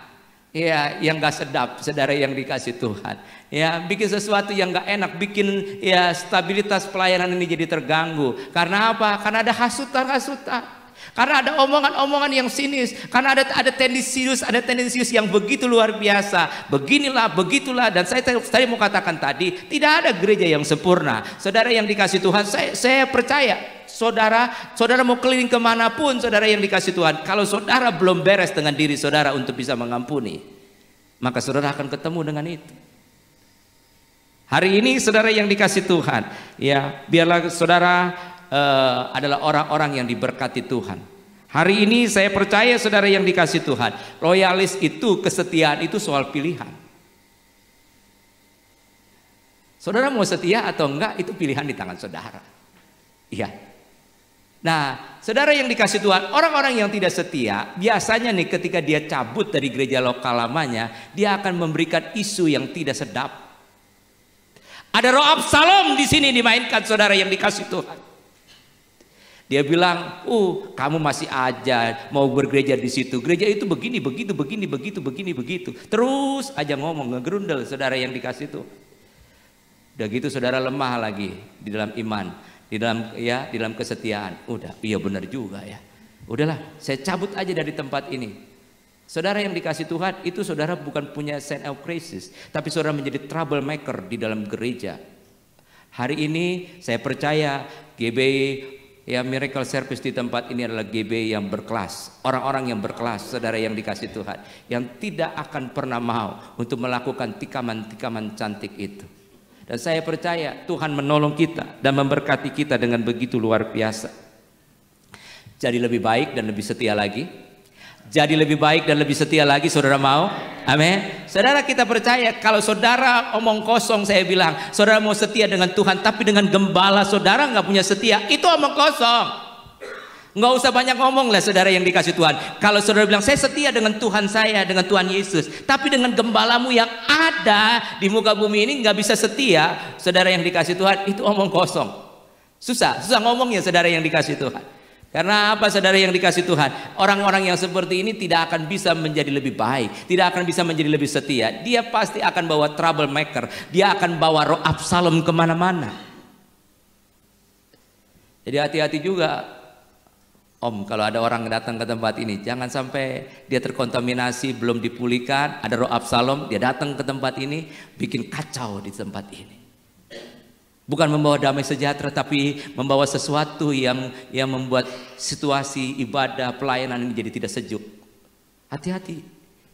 ya, yang gak sedap, saudara yang dikasih Tuhan. Ya, bikin sesuatu yang gak enak, bikin ya stabilitas pelayanan ini jadi terganggu. Karena apa? Karena ada hasutan-hasutan. Karena ada omongan-omongan yang sinis. Karena ada tendensius yang begitu luar biasa. Beginilah, begitulah. Dan saya tadi mau katakan tadi, tidak ada gereja yang sempurna. Saudara yang dikasih Tuhan, saya percaya. Saudara mau keliling kemanapun, saudara yang dikasih Tuhan, kalau saudara belum beres dengan diri saudara untuk bisa mengampuni, maka saudara akan ketemu dengan itu. Hari ini saudara yang dikasih Tuhan, ya, biarlah saudara adalah orang-orang yang diberkati Tuhan. Hari ini saya percaya saudara yang dikasih Tuhan, loyalis itu, kesetiaan itu soal pilihan. Saudara mau setia atau enggak, itu pilihan di tangan saudara. Iya. Nah, saudara yang dikasih Tuhan, orang-orang yang tidak setia, biasanya nih ketika dia cabut dari gereja lokal lamanya, dia akan memberikan isu yang tidak sedap. Ada roh Absalom di sini dimainkan, saudara yang dikasih Tuhan. Dia bilang, kamu masih aja mau bergereja di situ. Gereja itu begini, begitu. Terus aja ngomong, ngegerundel, saudara yang dikasih Tuhan. Udah gitu saudara lemah lagi di dalam iman. Di dalam kesetiaan. Udah, iya benar juga ya. Udahlah, saya cabut aja dari tempat ini. Saudara yang dikasih Tuhan, itu saudara bukan punya sign of crisis, tapi saudara menjadi troublemaker di dalam gereja. Hari ini saya percaya GBI, ya, Miracle Service di tempat ini adalah GBI yang berkelas. Orang-orang yang berkelas, saudara yang dikasih Tuhan, yang tidak akan pernah mau untuk melakukan tikaman-tikaman cantik itu. Dan saya percaya Tuhan menolong kita dan memberkati kita dengan begitu luar biasa. Jadi lebih baik dan lebih setia lagi. Jadi lebih baik dan lebih setia lagi, saudara mau? Amin. Saudara, kita percaya kalau saudara omong kosong, saya bilang, saudara mau setia dengan Tuhan, tapi dengan gembala saudara nggak punya setia, itu omong kosong. Nggak usah banyak ngomong lah, saudara yang dikasih Tuhan. Kalau saudara bilang, saya setia dengan Tuhan saya, dengan Tuhan Yesus, tapi dengan gembalamu yang ada di muka bumi ini nggak bisa setia, saudara yang dikasih Tuhan, itu omong kosong. Susah ngomongnya, saudara yang dikasih Tuhan. Karena apa, saudara yang dikasih Tuhan? Orang-orang yang seperti ini tidak akan bisa menjadi lebih baik, tidak akan bisa menjadi lebih setia. Dia pasti akan bawa troublemaker, dia akan bawa roh Absalom kemana-mana. Jadi hati-hati juga, Om, kalau ada orang datang ke tempat ini, jangan sampai dia terkontaminasi, belum dipulihkan, ada roh Absalom, dia datang ke tempat ini, bikin kacau di tempat ini. Bukan membawa damai sejahtera, tapi membawa sesuatu yang membuat situasi ibadah, pelayanan ini jadi tidak sejuk. Hati-hati,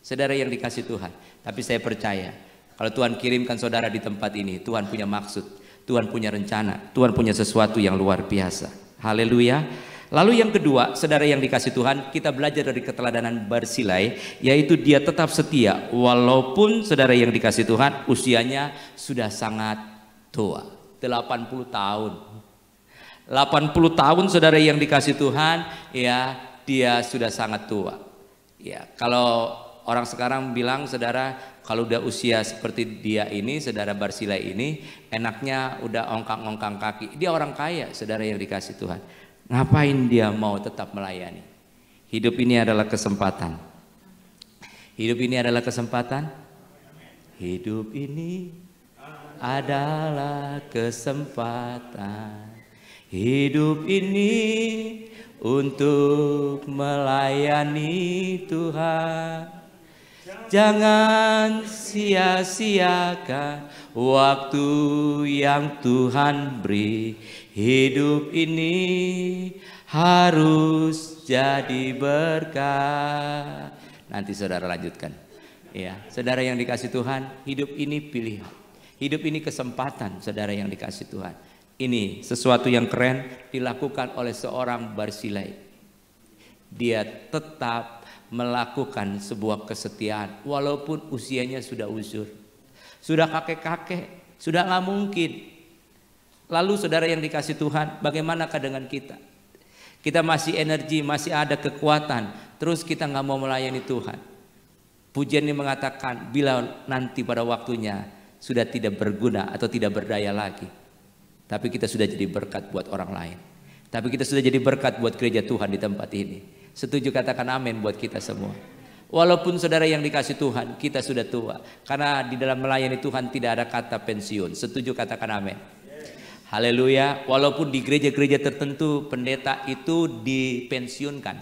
saudara yang dikasih Tuhan. Tapi saya percaya, kalau Tuhan kirimkan saudara di tempat ini, Tuhan punya maksud, Tuhan punya rencana, Tuhan punya sesuatu yang luar biasa. Haleluya. Lalu yang kedua, saudara yang dikasih Tuhan, kita belajar dari keteladanan Barzilai, yaitu dia tetap setia walaupun, saudara yang dikasih Tuhan, usianya sudah sangat tua, 80 tahun. 80 tahun, saudara yang dikasih Tuhan, ya, dia sudah sangat tua. Ya, kalau orang sekarang bilang, saudara, kalau udah usia seperti dia ini, saudara Barzilai ini, enaknya udah ongkang-ongkang kaki. Dia orang kaya, saudara yang dikasih Tuhan. Ngapain dia mau tetap melayani? Hidup ini adalah kesempatan. Hidup ini adalah kesempatan. Hidup ini adalah kesempatan. Hidup ini untuk melayani Tuhan. Jangan sia-siakan waktu yang Tuhan beri. Hidup ini harus jadi berkat. Nanti saudara lanjutkan. Ya, saudara yang dikasih Tuhan, hidup ini pilihan. Hidup ini kesempatan, saudara yang dikasih Tuhan. Ini sesuatu yang keren dilakukan oleh seorang Barzilai. Dia tetap melakukan sebuah kesetiaan walaupun usianya sudah usur, sudah kakek-kakek, sudah nggak mungkin. Lalu saudara yang dikasih Tuhan, bagaimanakah dengan kita? Kita masih energi, masih ada kekuatan, terus kita nggak mau melayani Tuhan. Pujian ini mengatakan bila nanti pada waktunya sudah tidak berguna atau tidak berdaya lagi, tapi kita sudah jadi berkat buat orang lain. Tapi kita sudah jadi berkat buat gereja Tuhan di tempat ini. Setuju, katakan amin buat kita semua. Walaupun saudara yang dikasih Tuhan, kita sudah tua. Karena di dalam melayani Tuhan tidak ada kata pensiun. Setuju, katakan amin. Haleluya. Walaupun di gereja-gereja tertentu pendeta itu dipensiunkan.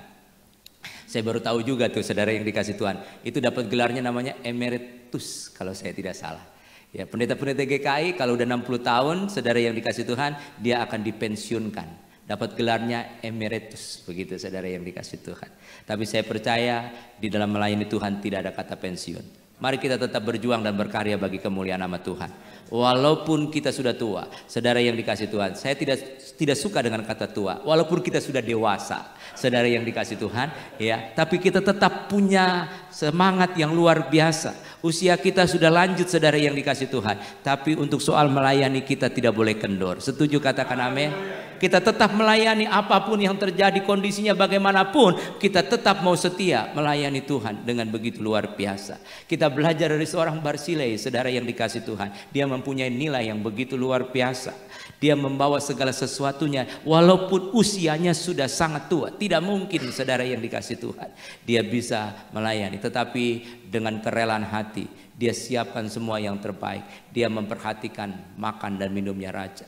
Saya baru tahu juga tuh saudara yang dikasih Tuhan. Itu dapat gelarnya namanya emeritus kalau saya tidak salah. Ya, pendeta-pendeta GKI kalau udah 60 tahun, saudara yang dikasih Tuhan, dia akan dipensiunkan. Dapat gelarnya emeritus, begitu saudara yang dikasih Tuhan. Tapi saya percaya di dalam melayani Tuhan tidak ada kata pensiun. Mari kita tetap berjuang dan berkarya bagi kemuliaan nama Tuhan. Walaupun kita sudah tua, saudara yang dikasih Tuhan, saya tidak suka dengan kata tua. Walaupun kita sudah dewasa, saudara yang dikasih Tuhan, ya, tapi kita tetap punya semangat yang luar biasa. Usia kita sudah lanjut, saudara yang dikasih Tuhan, tapi untuk soal melayani kita tidak boleh kendor. Setuju, katakan amin. Kita tetap melayani apapun yang terjadi, kondisinya bagaimanapun, kita tetap mau setia melayani Tuhan dengan begitu luar biasa. Kita belajar dari seorang Barzilai, saudara yang dikasih Tuhan. Dia mempunyai nilai yang begitu luar biasa. Dia membawa segala sesuatunya walaupun usianya sudah sangat tua. Tidak mungkin saudara yang dikasih Tuhan dia bisa melayani, tetapi dengan kerelaan hati dia siapkan semua yang terbaik. Dia memperhatikan makan dan minumnya raja.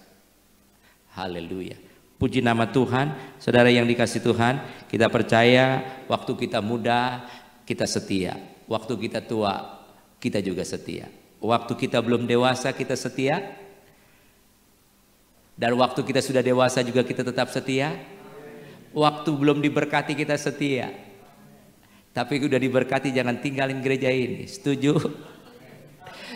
Haleluya. Puji nama Tuhan. Saudara yang dikasih Tuhan, kita percaya waktu kita muda kita setia, waktu kita tua kita juga setia, waktu kita belum dewasa kita setia, dan waktu kita sudah dewasa juga kita tetap setia. Waktu belum diberkati kita setia, tapi udah diberkati jangan tinggalin gereja ini. Setuju?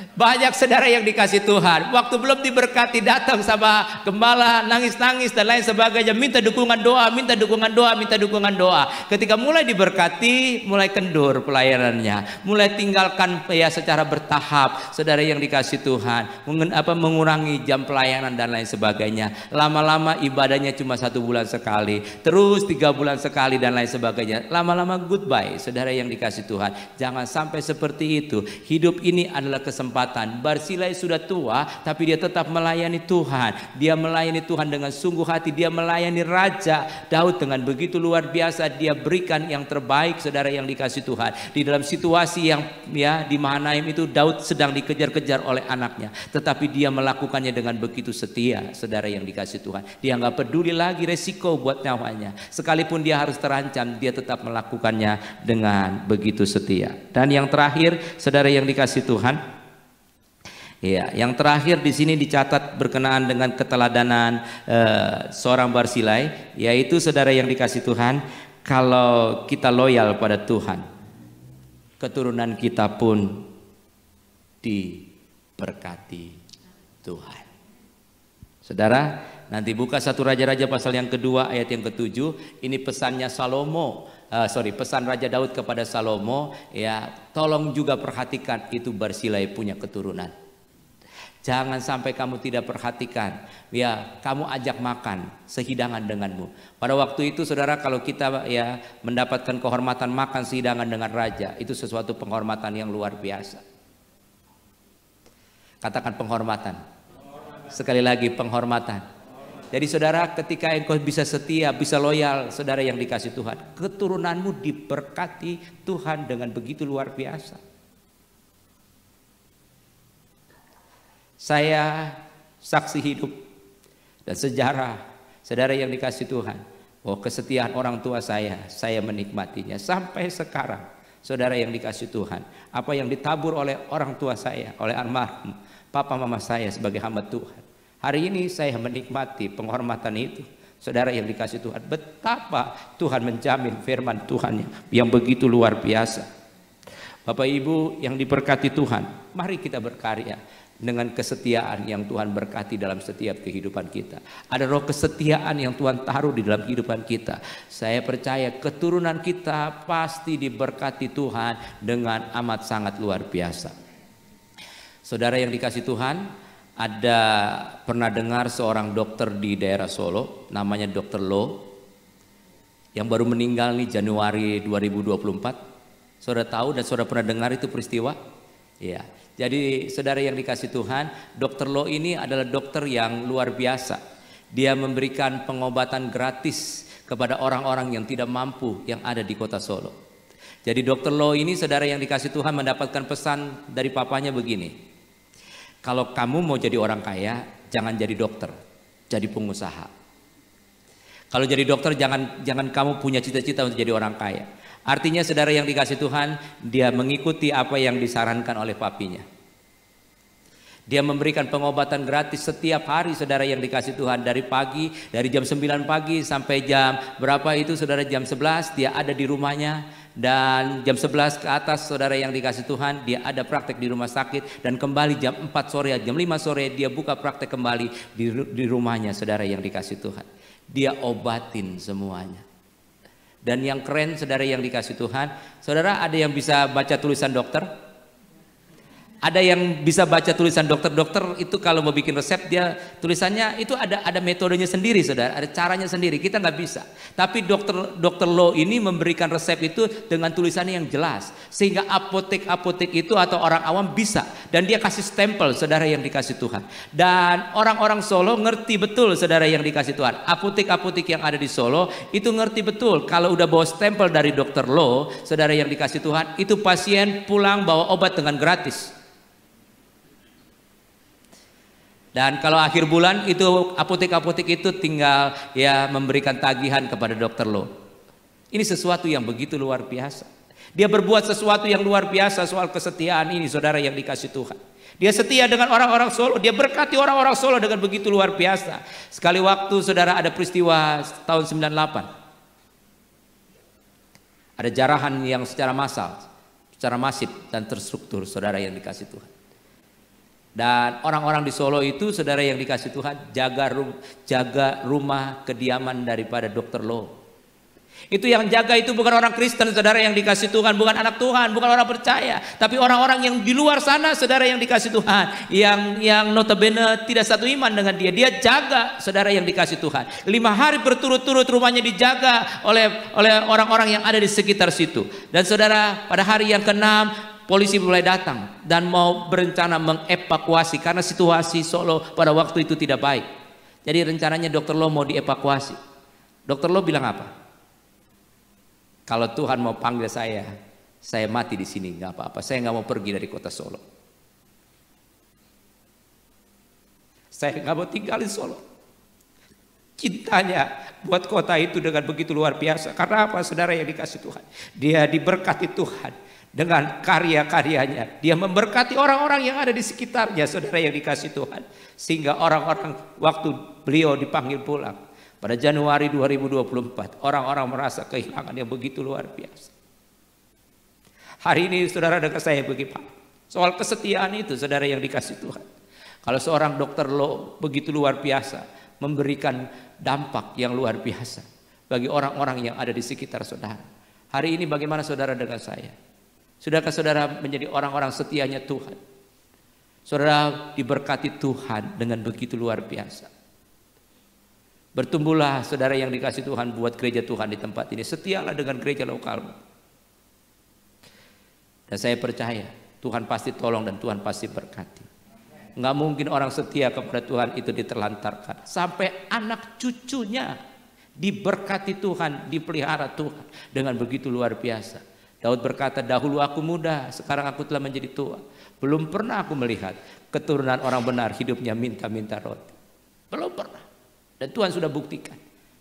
Banyak saudara yang dikasih Tuhan, waktu belum diberkati datang sama gembala nangis-nangis dan lain sebagainya, minta dukungan doa, minta dukungan doa, minta dukungan doa. Ketika mulai diberkati, mulai kendur pelayanannya, mulai tinggalkan ya secara bertahap. Saudara yang dikasih Tuhan, mengurangi jam pelayanan dan lain sebagainya. Lama-lama ibadahnya cuma 1 bulan sekali, terus 3 bulan sekali dan lain sebagainya. Lama-lama goodbye. Saudara yang dikasih Tuhan, jangan sampai seperti itu. Hidup ini adalah kesempatan. Barzilai sudah tua, tapi dia tetap melayani Tuhan. Dia melayani Tuhan dengan sungguh hati. Dia melayani Raja Daud dengan begitu luar biasa. Dia berikan yang terbaik, saudara yang dikasih Tuhan. Di dalam situasi yang ya di Mahanaim itu Daud sedang dikejar-kejar oleh anaknya, tetapi dia melakukannya dengan begitu setia, saudara yang dikasih Tuhan. Dia nggak peduli lagi resiko buat nyawanya. Sekalipun dia harus terancam, dia tetap melakukannya dengan begitu setia. Dan yang terakhir, saudara yang dikasih Tuhan, ya, yang terakhir di sini dicatat berkenaan dengan keteladanan seorang Barzilai, yaitu saudara yang dikasih Tuhan, kalau kita loyal pada Tuhan, keturunan kita pun diberkati Tuhan. Saudara, nanti buka 1 Raja-Raja pasal yang kedua ayat yang ke-7. Ini pesannya pesan Raja Daud kepada Salomo. Ya, tolong juga perhatikan itu Barzilai punya keturunan. Jangan sampai kamu tidak perhatikan, ya kamu ajak makan sehidangan denganmu. Pada waktu itu saudara, kalau kita ya mendapatkan kehormatan makan sehidangan dengan raja, itu sesuatu penghormatan yang luar biasa. Katakan penghormatan. Sekali lagi penghormatan. Jadi saudara, ketika engkau bisa setia, bisa loyal, saudara yang dikasih Tuhan, keturunanmu diberkati Tuhan dengan begitu luar biasa. Saya saksi hidup dan sejarah, saudara yang dikasih Tuhan, bahwa kesetiaan orang tua saya menikmatinya sampai sekarang. Saudara yang dikasih Tuhan, apa yang ditabur oleh orang tua saya, oleh almarhum papa mama saya sebagai hamba Tuhan, hari ini saya menikmati penghormatan itu. Saudara yang dikasih Tuhan, betapa Tuhan menjamin firman Tuhan yang begitu luar biasa. Bapak Ibu yang diberkati Tuhan, mari kita berkarya dengan kesetiaan yang Tuhan berkati dalam setiap kehidupan kita. Ada roh kesetiaan yang Tuhan taruh di dalam kehidupan kita. Saya percaya keturunan kita pasti diberkati Tuhan dengan amat sangat luar biasa. Saudara yang dikasih Tuhan, ada pernah dengar seorang dokter di daerah Solo, namanya Dr. Lo, yang baru meninggal nih Januari 2024. Saudara tahu dan saudara pernah dengar itu peristiwa? Ya. Jadi saudara yang dikasih Tuhan, Dr. Lo ini adalah dokter yang luar biasa. Dia memberikan pengobatan gratis kepada orang-orang yang tidak mampu yang ada di kota Solo. Jadi Dr. Lo ini, saudara yang dikasih Tuhan, mendapatkan pesan dari papanya begini: kalau kamu mau jadi orang kaya, jangan jadi dokter, jadi pengusaha. Kalau jadi dokter, jangan kamu punya cita-cita untuk jadi orang kaya. Artinya saudara yang dikasih Tuhan, dia mengikuti apa yang disarankan oleh papinya. Dia memberikan pengobatan gratis setiap hari, saudara yang dikasih Tuhan, dari pagi, dari jam 9 pagi sampai jam berapa itu saudara, jam 11 dia ada di rumahnya, dan jam 11 ke atas saudara yang dikasih Tuhan, dia ada praktek di rumah sakit, dan kembali jam 4 sore, jam 5 sore dia buka praktek kembali di rumahnya, saudara yang dikasih Tuhan. Dia obatin semuanya. Dan yang keren saudara yang dikasih Tuhan, saudara ada yang bisa baca tulisan dokter? Ada yang bisa baca tulisan dokter? Dokter itu kalau mau bikin resep, dia tulisannya itu ada metodenya sendiri saudara, ada caranya sendiri, kita nggak bisa. Tapi dokter Lo ini memberikan resep itu dengan tulisannya yang jelas, sehingga apotek itu atau orang awam bisa, dan dia kasih stempel saudara yang dikasih Tuhan. Dan orang-orang Solo ngerti betul saudara yang dikasih Tuhan, apotek yang ada di Solo itu ngerti betul kalau udah bawa stempel dari dokter Lo, saudara yang dikasih Tuhan, itu pasien pulang bawa obat dengan gratis. Dan kalau akhir bulan itu apotek itu tinggal ya memberikan tagihan kepada dokter Lo. Ini sesuatu yang begitu luar biasa. Dia berbuat sesuatu yang luar biasa soal kesetiaan ini, saudara yang dikasih Tuhan. Dia setia dengan orang-orang Solo, dia berkati orang-orang Solo dengan begitu luar biasa. Sekali waktu saudara ada peristiwa tahun 98. Ada jarahan yang secara massal, secara masif dan terstruktur, saudara yang dikasih Tuhan. Dan orang-orang di Solo itu, saudara yang dikasih Tuhan, jaga rumah kediaman daripada dokter Lo. Itu yang jaga itu bukan orang Kristen, saudara yang dikasih Tuhan, bukan anak Tuhan, bukan orang percaya, tapi orang-orang yang di luar sana, saudara yang dikasih Tuhan, yang notabene tidak satu iman dengan dia. Dia jaga, saudara yang dikasih Tuhan. 5 hari berturut-turut rumahnya dijaga oleh orang-orang yang ada di sekitar situ. Dan saudara, pada hari yang ke-6 polisi mulai datang dan mau berencana mengevakuasi karena situasi Solo pada waktu itu tidak baik. Jadi rencananya dokter Lo mau dievakuasi. Dokter Lo bilang apa? Kalau Tuhan mau panggil saya mati di sini, nggak apa-apa. Saya nggak mau pergi dari kota Solo. Saya nggak mau tinggal di Solo. Cintanya buat kota itu dengan begitu luar biasa. Karena apa, saudara yang dikasih Tuhan? Dia diberkati Tuhan dengan karya-karyanya. Dia memberkati orang-orang yang ada di sekitarnya, saudara yang dikasih Tuhan. Sehingga orang-orang waktu beliau dipanggil pulang pada Januari 2024, orang-orang merasa kehilangan yang begitu luar biasa. Hari ini saudara dengan saya begini, soal kesetiaan itu, saudara yang dikasih Tuhan. Kalau seorang dokter Lo begitu luar biasa, memberikan dampak yang luar biasa bagi orang-orang yang ada di sekitar saudara. Hari ini bagaimana saudara dengan saya? Sudahkah saudara menjadi orang-orang setianya Tuhan? Saudara diberkati Tuhan dengan begitu luar biasa. Bertumbuhlah saudara yang dikasih Tuhan buat gereja Tuhan di tempat ini. Setialah dengan gereja lokalmu. Dan saya percaya Tuhan pasti tolong dan Tuhan pasti berkati. Nggak mungkin orang setia kepada Tuhan itu diterlantarkan. Sampai anak cucunya diberkati Tuhan, dipelihara Tuhan dengan begitu luar biasa. Daud berkata, dahulu aku muda, sekarang aku telah menjadi tua. Belum pernah aku melihat keturunan orang benar hidupnya minta-minta roti. Belum pernah. Dan Tuhan sudah buktikan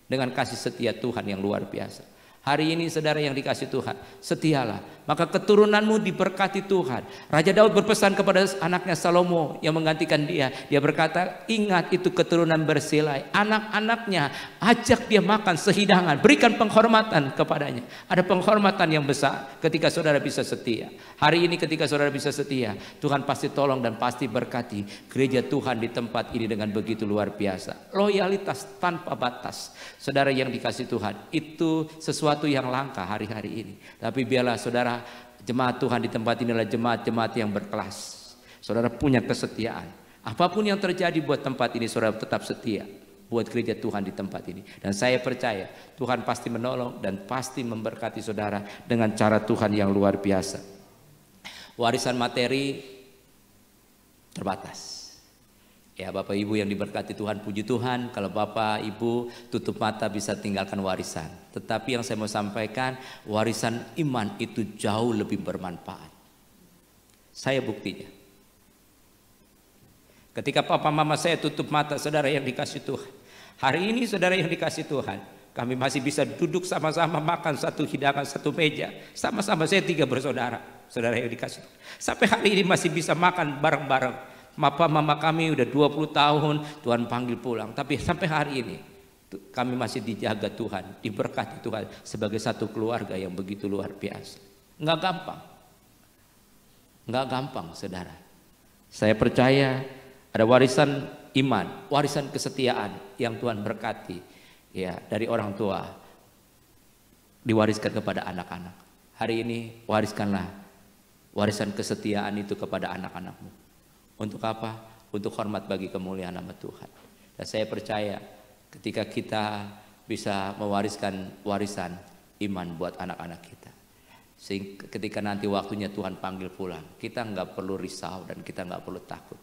dengan kasih setia Tuhan yang luar biasa. Hari ini saudara yang dikasih Tuhan, setialah, maka keturunanmu diberkati Tuhan. Raja Daud berpesan kepada anaknya Salomo yang menggantikan dia. Dia berkata, ingat itu keturunan Bersilai. Anak-anaknya, ajak dia makan sehidangan, berikan penghormatan kepadanya. Ada penghormatan yang besar ketika saudara bisa setia. Hari ini ketika saudara bisa setia, Tuhan pasti tolong dan pasti berkati gereja Tuhan di tempat ini dengan begitu luar biasa. Loyalitas tanpa batas. Saudara yang dikasih Tuhan, itu sesuatu yang langka hari-hari ini. Tapi biarlah saudara, jemaat Tuhan di tempat ini adalah jemaat-jemaat yang berkelas. Saudara punya kesetiaan. Apapun yang terjadi buat tempat ini, saudara tetap setia buat gereja Tuhan di tempat ini. Dan saya percaya Tuhan pasti menolong dan pasti memberkati saudara dengan cara Tuhan yang luar biasa. Warisan materi terbatas. Ya, Bapak Ibu yang diberkati Tuhan, puji Tuhan kalau Bapak Ibu tutup mata bisa tinggalkan warisan. Tetapi yang saya mau sampaikan, warisan iman itu jauh lebih bermanfaat. Saya buktinya. Ketika papa mama saya tutup mata, saudara yang dikasih Tuhan. Hari ini saudara yang dikasih Tuhan, kami masih bisa duduk sama-sama makan satu hidangan, satu meja. Sama-sama, saya 3 bersaudara, saudara yang dikasih Tuhan. Sampai hari ini masih bisa makan bareng-bareng. Papa mama kami udah 20 tahun Tuhan panggil pulang, tapi sampai hari ini kami masih dijaga Tuhan, diberkati Tuhan sebagai satu keluarga yang begitu luar biasa. Nggak gampang, nggak gampang saudara. Saya percaya ada warisan iman, warisan kesetiaan yang Tuhan berkati ya dari orang tua diwariskan kepada anak-anak. Hari ini wariskanlah warisan kesetiaan itu kepada anak-anakmu. Untuk apa? Untuk hormat bagi kemuliaan nama Tuhan. Dan saya percaya ketika kita bisa mewariskan warisan iman buat anak-anak kita, sehingga ketika nanti waktunya Tuhan panggil pulang, kita nggak perlu risau dan kita nggak perlu takut.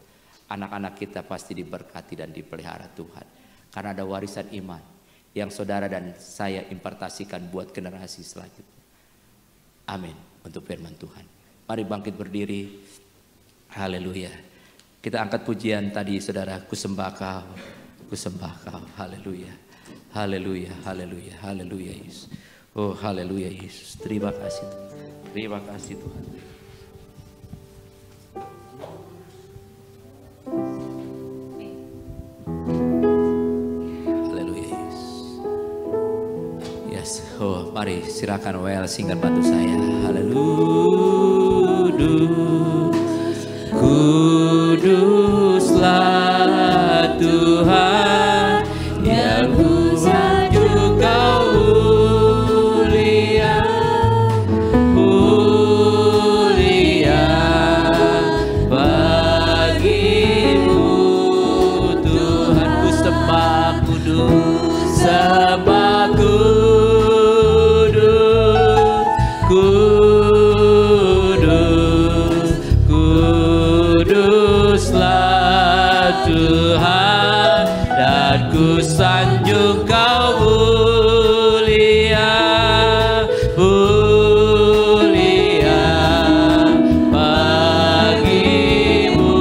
Anak-anak kita pasti diberkati dan dipelihara Tuhan. Karena ada warisan iman yang saudara dan saya impartasikan buat generasi selanjutnya. Amin. Untuk firman Tuhan. Mari bangkit berdiri. Haleluya. Kita angkat pujian tadi saudara, ku sembah kau, haleluya, haleluya, haleluya, haleluya Yesus. Oh haleluya Yesus, terima kasih Tuhan. Haleluya Yesus. Yes, oh mari silakan singkat bantu saya. Haleluya. Kuduslah Tuhan yang sanjung kau mulia, mulia bagimu Tuhan. Ku sembah kudus, sembah kudus, kuduslah Tuhan, dan ku sanjung kau mulia, mulia bagimu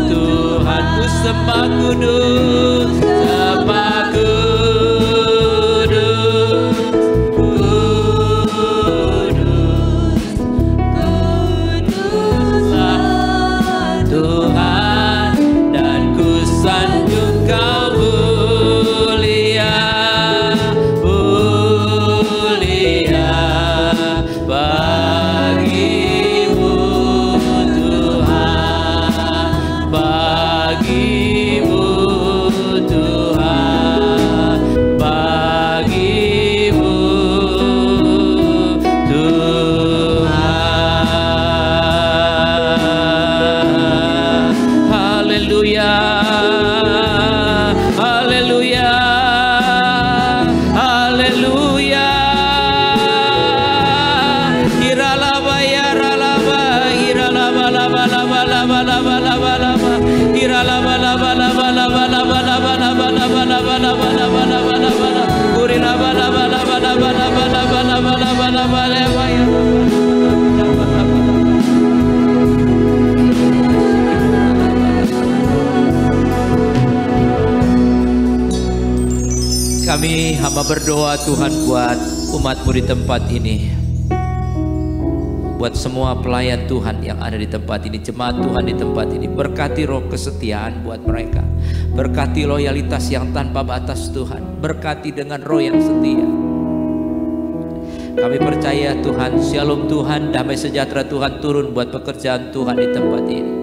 Tuhan. Ku sembah kudus, sembah kudus, kuduslah Tuhan, dan ku sanjung kau mulia, mulia bagimu Tuhan, bagimu Tuhan. Kami hamba berdoa Tuhan buat umat-Mu di tempat ini, buat semua pelayan Tuhan yang ada di tempat ini, jemaat Tuhan di tempat ini. Berkati roh kesetiaan buat mereka, berkati loyalitas yang tanpa batas Tuhan, berkati dengan roh yang setia. Kami percaya Tuhan, shalom Tuhan, damai sejahtera Tuhan turun buat pekerjaan Tuhan di tempat ini.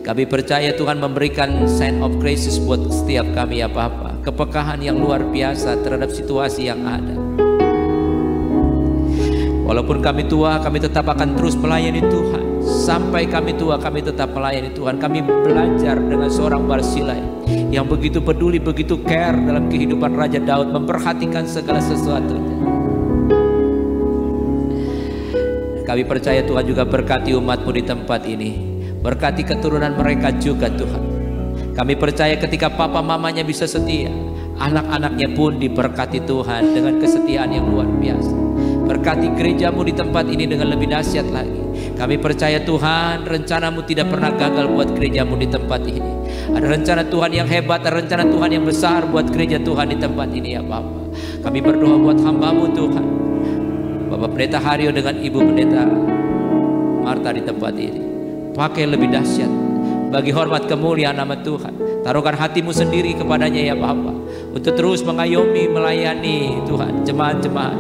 Kami percaya Tuhan memberikan sign of crisis buat setiap kami ya Bapa, kepekaan yang luar biasa terhadap situasi yang ada. Walaupun kami tua, kami tetap akan terus melayani Tuhan. Sampai kami tua, kami tetap melayani Tuhan. Kami belajar dengan seorang Barzilai yang begitu peduli, begitu care dalam kehidupan Raja Daud, memperhatikan segala sesuatunya. Kami percaya Tuhan juga berkati umat-Mu di tempat ini, berkati keturunan mereka juga Tuhan. Kami percaya ketika papa mamanya bisa setia, anak-anaknya pun diberkati Tuhan dengan kesetiaan yang luar biasa. Berkati gereja-Mu di tempat ini dengan lebih dahsyat lagi. Kami percaya Tuhan, rencana-Mu tidak pernah gagal buat gereja-Mu di tempat ini. Ada rencana Tuhan yang hebat, ada rencana Tuhan yang besar buat gereja Tuhan di tempat ini ya Bapak. Kami berdoa buat hamba-Mu Tuhan, Bapak Pendeta Haryo dengan Ibu Pendeta Marta di tempat ini. Pakai lebih dahsyat bagi hormat kemuliaan nama Tuhan. Taruhkan hati-Mu sendiri kepadanya ya Bapak, untuk terus mengayomi, melayani Tuhan jemaat-jemaat.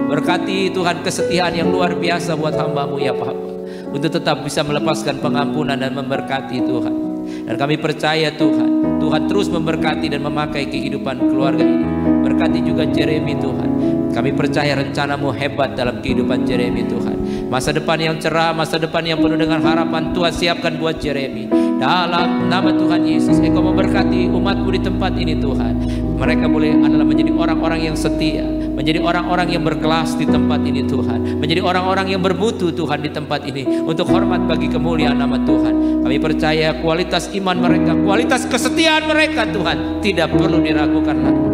Berkati Tuhan kesetiaan yang luar biasa buat hamba-Mu ya Bapak, untuk tetap bisa melepaskan pengampunan dan memberkati Tuhan. Dan kami percaya Tuhan, Tuhan terus memberkati dan memakai kehidupan keluarga ini. Berkati juga Jeremy Tuhan. Kami percaya rencana-Mu hebat dalam kehidupan Jeremy Tuhan. Masa depan yang cerah, masa depan yang penuh dengan harapan Tuhan siapkan buat Jeremy. Dalam nama Tuhan Yesus, Engkau memberkati umat-Mu di tempat ini Tuhan. Mereka boleh adalah menjadi orang-orang yang setia, menjadi orang-orang yang berkelas di tempat ini Tuhan, menjadi orang-orang yang bermutu Tuhan di tempat ini, untuk hormat bagi kemuliaan nama Tuhan. Kami percaya kualitas iman mereka, kualitas kesetiaan mereka Tuhan tidak perlu diragukan lagi.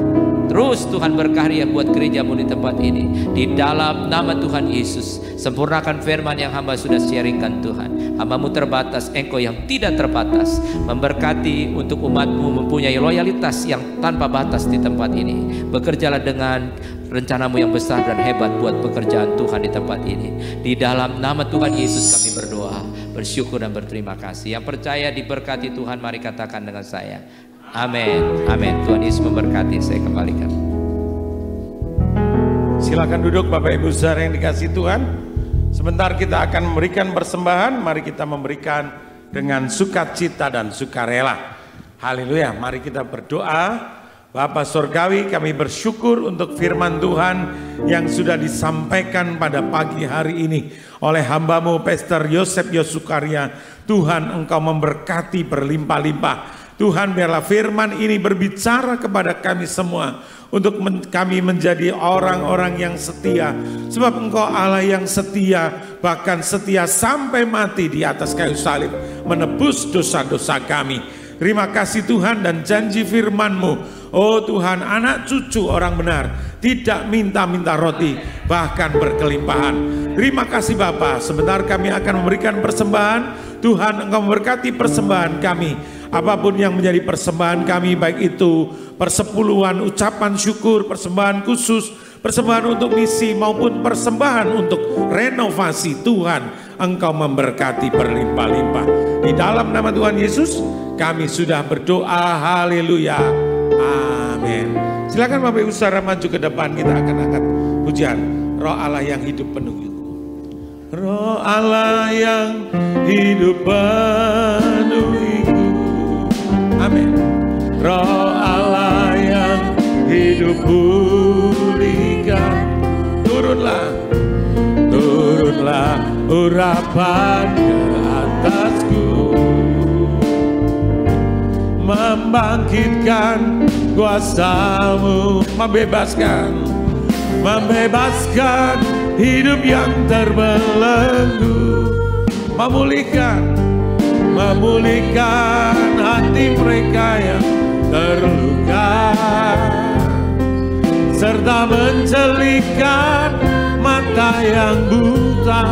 Terus Tuhan berkarya buat gereja-Mu di tempat ini. Di dalam nama Tuhan Yesus, sempurnakan firman yang hamba sudah sharingkan Tuhan. Hamba-Mu terbatas, Engkau yang tidak terbatas. Memberkati untuk umat-Mu mempunyai loyalitas yang tanpa batas di tempat ini. Bekerjalah dengan rencana-Mu yang besar dan hebat buat pekerjaan Tuhan di tempat ini. Di dalam nama Tuhan Yesus kami berdoa, bersyukur dan berterima kasih. Yang percaya diberkati Tuhan, mari katakan dengan saya, amin, amin. Tuhan Yesus memberkati. Saya kembalikan. Silakan duduk Bapak Ibu saudara yang dikasihi Tuhan. Sebentar kita akan memberikan persembahan. Mari kita memberikan dengan sukacita dan sukarela. Haleluya. Mari kita berdoa. Bapa Surgawi, kami bersyukur untuk firman Tuhan yang sudah disampaikan pada pagi hari ini oleh hamba-Mu Pastor Yosef Yosukarya. Tuhan, Engkau memberkati berlimpah-limpah. Tuhan, biarlah firman ini berbicara kepada kami semua, untuk kami menjadi orang-orang yang setia. Sebab Engkau Allah yang setia, bahkan setia sampai mati di atas kayu salib, menebus dosa-dosa kami. Terima kasih Tuhan, dan janji firman-Mu, oh Tuhan, anak cucu orang benar tidak minta-minta roti, bahkan berkelimpahan. Terima kasih Bapa. Sebentar kami akan memberikan persembahan. Tuhan, Engkau memberkati persembahan kami. Apapun yang menjadi persembahan kami, baik itu persepuluhan, ucapan syukur, persembahan khusus, persembahan untuk misi, maupun persembahan untuk renovasi, Tuhan, Engkau memberkati berlimpah-limpah. Di dalam nama Tuhan Yesus kami sudah berdoa. Haleluya, amin. Silakan Bapak Ibu saudara maju ke depan. Kita akan angkat pujian Roh Allah yang hidup penuh. Roh Allah yang hidup penuhiku. Amin. Roh Allah yang hidup pulihkan. Turunlah, turunlah urapan ke atasku, membangkitkan kuasa-Mu, membebaskan, membebaskan hidup yang terbelenggu, memulihkan, memulihkan hati mereka yang terluka, serta mencelikkan mata yang buta.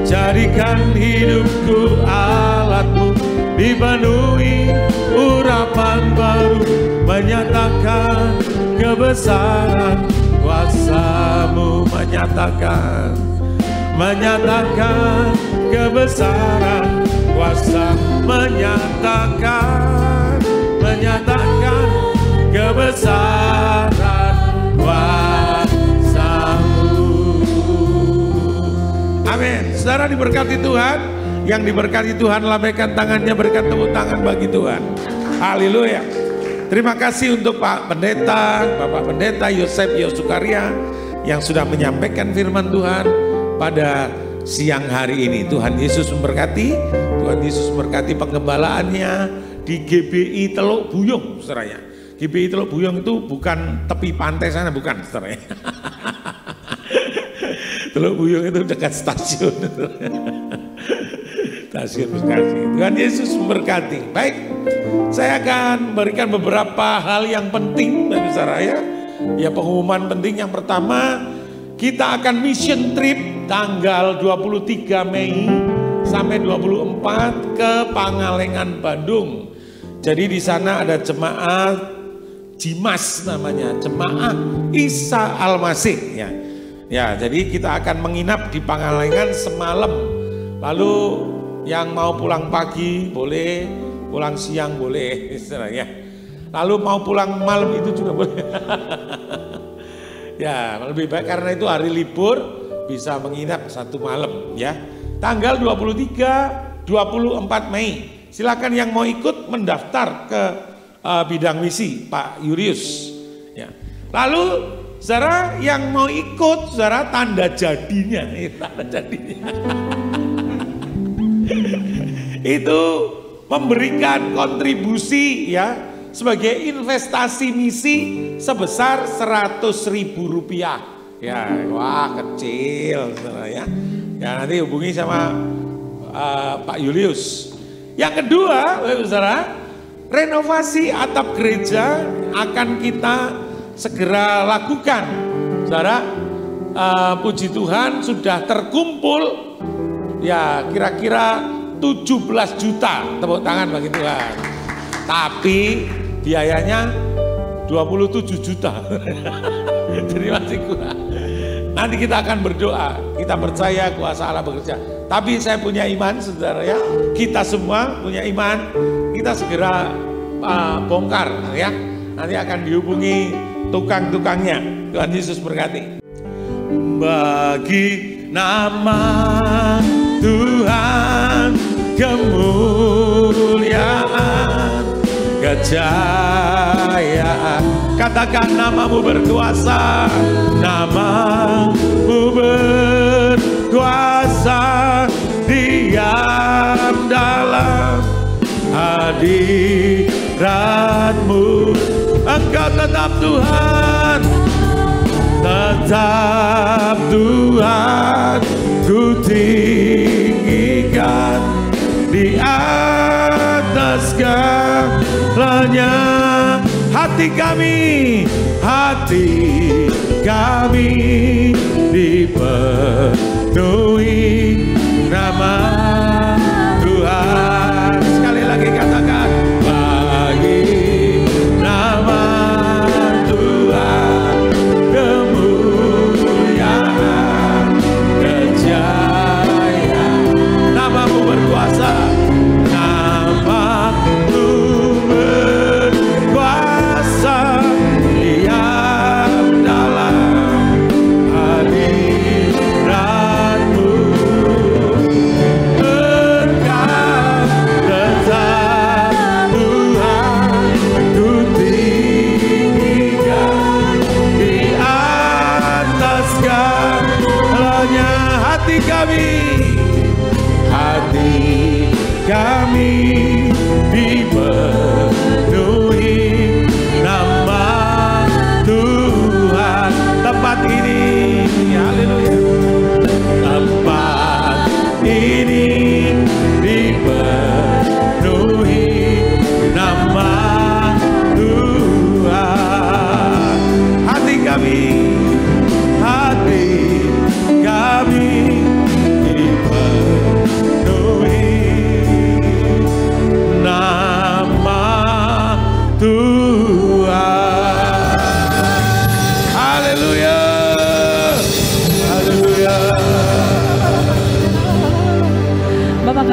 Jadikan hidupku alat-Mu, dipenuhi urapan baru menyatakan kebesaran kuasa-Mu, menyatakan kebesaran kuasa, menyatakan kebesaran kuasa-Mu. Amin. Saudara diberkati Tuhan. Yang diberkati Tuhan lambaikan tangannya, berikan tepuk tangan bagi Tuhan. Haleluya. Terima kasih untuk Pak Pendeta, Bapak Pendeta Yosef Yosukaria yang sudah menyampaikan firman Tuhan pada siang hari ini. Tuhan Yesus memberkati, Tuhan Yesus memberkati penggembalaannya di GBI Teluk Buyung, saudaranya. GBI Teluk Buyung itu bukan tepi pantai sana, bukan, saudaranya. Teluk Buyung itu dekat stasiun. Stasiun Bekasi. Tuhan Yesus memberkati. Baik, saya akan memberikan beberapa hal yang penting bagi saya. Ya, pengumuman penting yang pertama, kita akan mission trip tanggal 23 Mei sampai 24 ke Pangalengan, Bandung. Jadi di sana ada jemaah Jimas namanya, jemaah Isa Al-Masih ya. Ya, jadi kita akan menginap di Pangalengan semalam. Lalu yang mau pulang pagi boleh, pulang siang boleh, istilahnya. Lalu mau pulang malam itu juga boleh. Ya, lebih baik karena itu hari libur bisa menginap satu malam ya. Tanggal 23, 24 Mei. Silakan yang mau ikut mendaftar ke bidang misi Pak Yurius. Ya. Lalu saudara yang mau ikut, saudara tanda jadinya, tanda jadinya. Itu memberikan kontribusi ya sebagai investasi misi sebesar Rp100.000 ya. Wah, kecil ya. Ya, nanti hubungi sama Pak Julius. Yang kedua, saudara, renovasi atap gereja akan kita segera lakukan. Saudara, puji Tuhan sudah terkumpul ya kira-kira 17 juta, tepuk tangan bagi Tuhan. Tapi biayanya 27 juta. Jadi masih kurang. Nanti kita akan berdoa, kita percaya kuasa Allah bekerja. Tapi saya punya iman, saudara ya, kita semua punya iman, kita segera bongkar ya. Nanti akan dihubungi tukang-tukangnya. Tuhan Yesus berkati. Bagi nama Tuhan kemuliaan, kejayaan, katakan namamu berkuasa, namamu berkuasa, diam dalam hadiratmu, engkau tetap Tuhan, tetap Tuhan, ku tinggikan di atas segalanya. Hati kami dipenuhi nama Tuhan. Sekali lagi katakan, bagi nama Tuhan kemuliaan, kejayaan, namamu berkuasa, namamu berkuasa, diam dalam hadiratmu,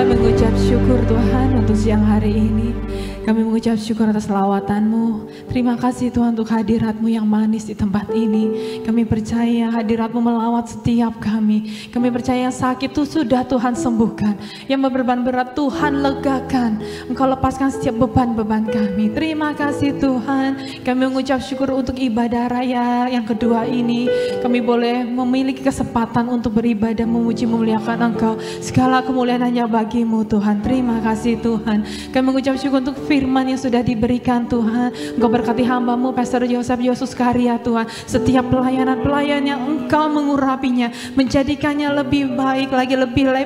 kami mengucap syukur Tuhan untuk siang hari ini. Kami mengucap syukur atas lawatan-Mu. Terima kasih Tuhan untuk hadirat-Mu yang manis di tempat ini. Kami percaya hadirat-Mu melawat setiap kami. Kami percaya sakit itu sudah Tuhan sembuhkan. Yang beban berat Tuhan legakan. Engkau lepaskan setiap beban-beban kami. Terima kasih Tuhan. Kami mengucap syukur untuk ibadah raya yang kedua ini. Kami boleh memiliki kesempatan untuk beribadah, memuji, memuliakan Engkau. Segala kemuliaan hanya bagi-Mu Tuhan. Terima kasih Tuhan. Kami mengucap syukur untuk firman yang sudah diberikan Tuhan. Engkau berkati hamba-Mu Pastor Joseph Yosus Karya Tuhan. Setiap pelayanan yang Engkau mengurapinya, menjadikannya lebih baik lagi,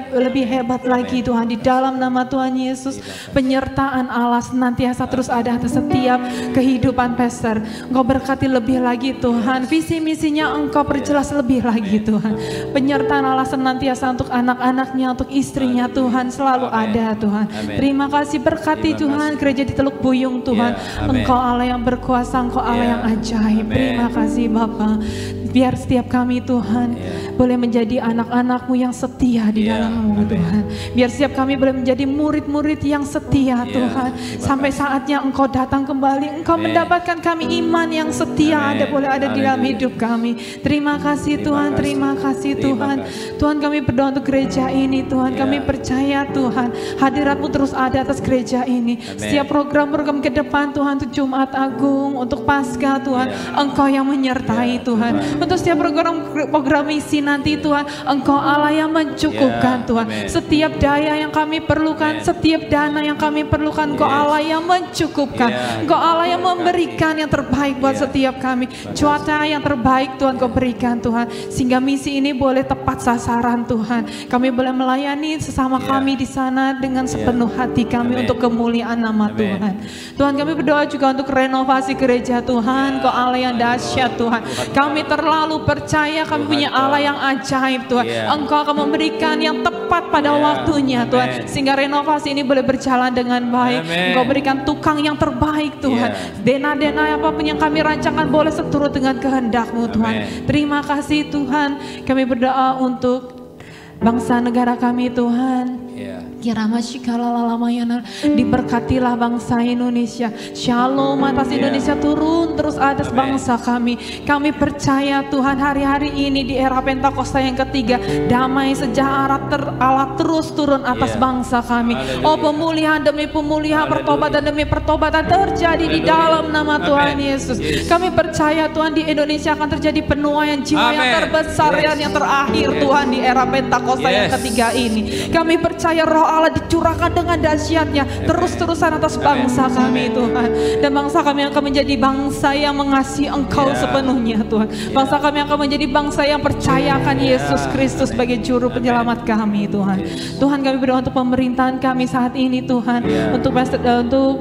lebih hebat lagi Tuhan. Di dalam nama Tuhan Yesus, penyertaan Allah senantiasa terus ada atas setiap kehidupan Pastor. Engkau berkati lebih lagi Tuhan. Visi misinya Engkau perjelas lebih lagi Tuhan. Penyertaan Allah senantiasa untuk anak-anaknya, untuk istrinya Tuhan selalu ada Tuhan. Terima kasih, berkati Tuhan gereja di Teluk Buyung Tuhan. Engkau Allah yang berkuasa, Engkau Allah yang ajaib. Terima kasih Bapa. Biar setiap kami Tuhan boleh menjadi anak-anak-Mu yang setia di dalam-Mu Tuhan. Biar setiap kami boleh menjadi murid-murid yang setia Tuhan. Sampai saatnya Engkau datang kembali, Engkau mendapatkan kami iman yang setia boleh ada di dalam hidup kami. Terima kasih Tuhan, terima kasih Tuhan. Tuhan, kami berdoa untuk gereja ini Tuhan. Kami percaya Tuhan hadirat-Mu terus ada atas gereja ini. Setiap program-program ke depan Tuhan, untuk Jumat Agung, untuk Paskah Tuhan, Engkau yang menyertai Tuhan. Untuk setiap program misi nanti Tuhan, Engkau Allah yang mencukupkan Tuhan. Setiap daya yang kami perlukan, setiap dana yang kami perlukan, Engkau Allah yang mencukupkan. Engkau Allah yang memberikan yang terbaik buat setiap kami. Cuaca yang terbaik Tuhan Kau berikan Tuhan, sehingga misi ini boleh tepat sasaran Tuhan. Kami boleh melayani sesama kami di sana dengan sepenuh hati kami untuk kemuliaan nama Tuhan. Tuhan, kami berdoa juga untuk renovasi gereja Tuhan. Kau Allah yang dahsyat Tuhan. Kami terlalu percaya kami punya Allah yang ajaib Tuhan. Engkau akan memberikan yang tepat pada waktunya Tuhan, sehingga renovasi ini boleh berjalan dengan baik. Engkau berikan tukang yang terbaik Tuhan. Dena-dena apapun yang kami rancangkan boleh seturut dengan kehendak-Mu Tuhan. Terima kasih Tuhan. Kami berdoa untuk bangsa negara kami Tuhan. Kirama shikalalayana, diberkatilah bangsa Indonesia. Shalom atas Indonesia, turun terus atas bangsa kami. Kami percaya Tuhan hari-hari ini di era Pentakosta yang ketiga, damai sejahtera Allah terus turun atas bangsa kami. Oh, pemulihan demi pemulihan, pertobatan demi pertobatan terjadi di dalam nama Tuhan Yesus. Kami percaya Tuhan di Indonesia akan terjadi penuaian jiwa yang terbesar dan yang terakhir Tuhan di era Pentakosta yang ketiga ini. Kami percaya Roh Allah dicurahkan dengan dahsyatnya terus-terusan atas bangsa kami Tuhan. Dan bangsa kami akan menjadi bangsa yang mengasihi Engkau sepenuhnya Tuhan. Bangsa kami akan menjadi bangsa yang percayakan Yesus Kristus sebagai juru penyelamat kami Tuhan. Tuhan, kami berdoa untuk pemerintahan kami saat ini Tuhan, untuk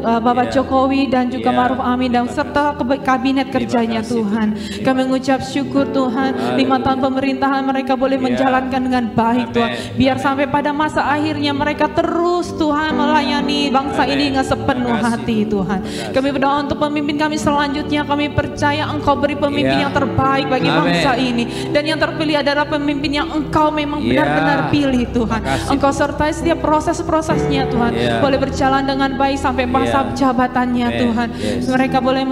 Bapak Jokowi dan juga Maruf Amin dan serta kabinet kerjanya Tuhan. Kami mengucap syukur Tuhan, 5 tahun pemerintahan mereka boleh menjalankan dengan baik Tuhan. Biar sampai pada masa akhirnya mereka terus Tuhan melayani bangsa ini dengan sepenuh hati Tuhan. Kami berdoa untuk pemimpin kami selanjutnya. Kami percaya Engkau beri pemimpin yang terbaik bagi bangsa ini. Dan yang terpilih adalah pemimpin yang Engkau memang benar-benar pilih Tuhan. Engkau sertai setiap proses-prosesnya Tuhan. Boleh berjalan dengan baik sampai masa jabatannya Tuhan. Mereka boleh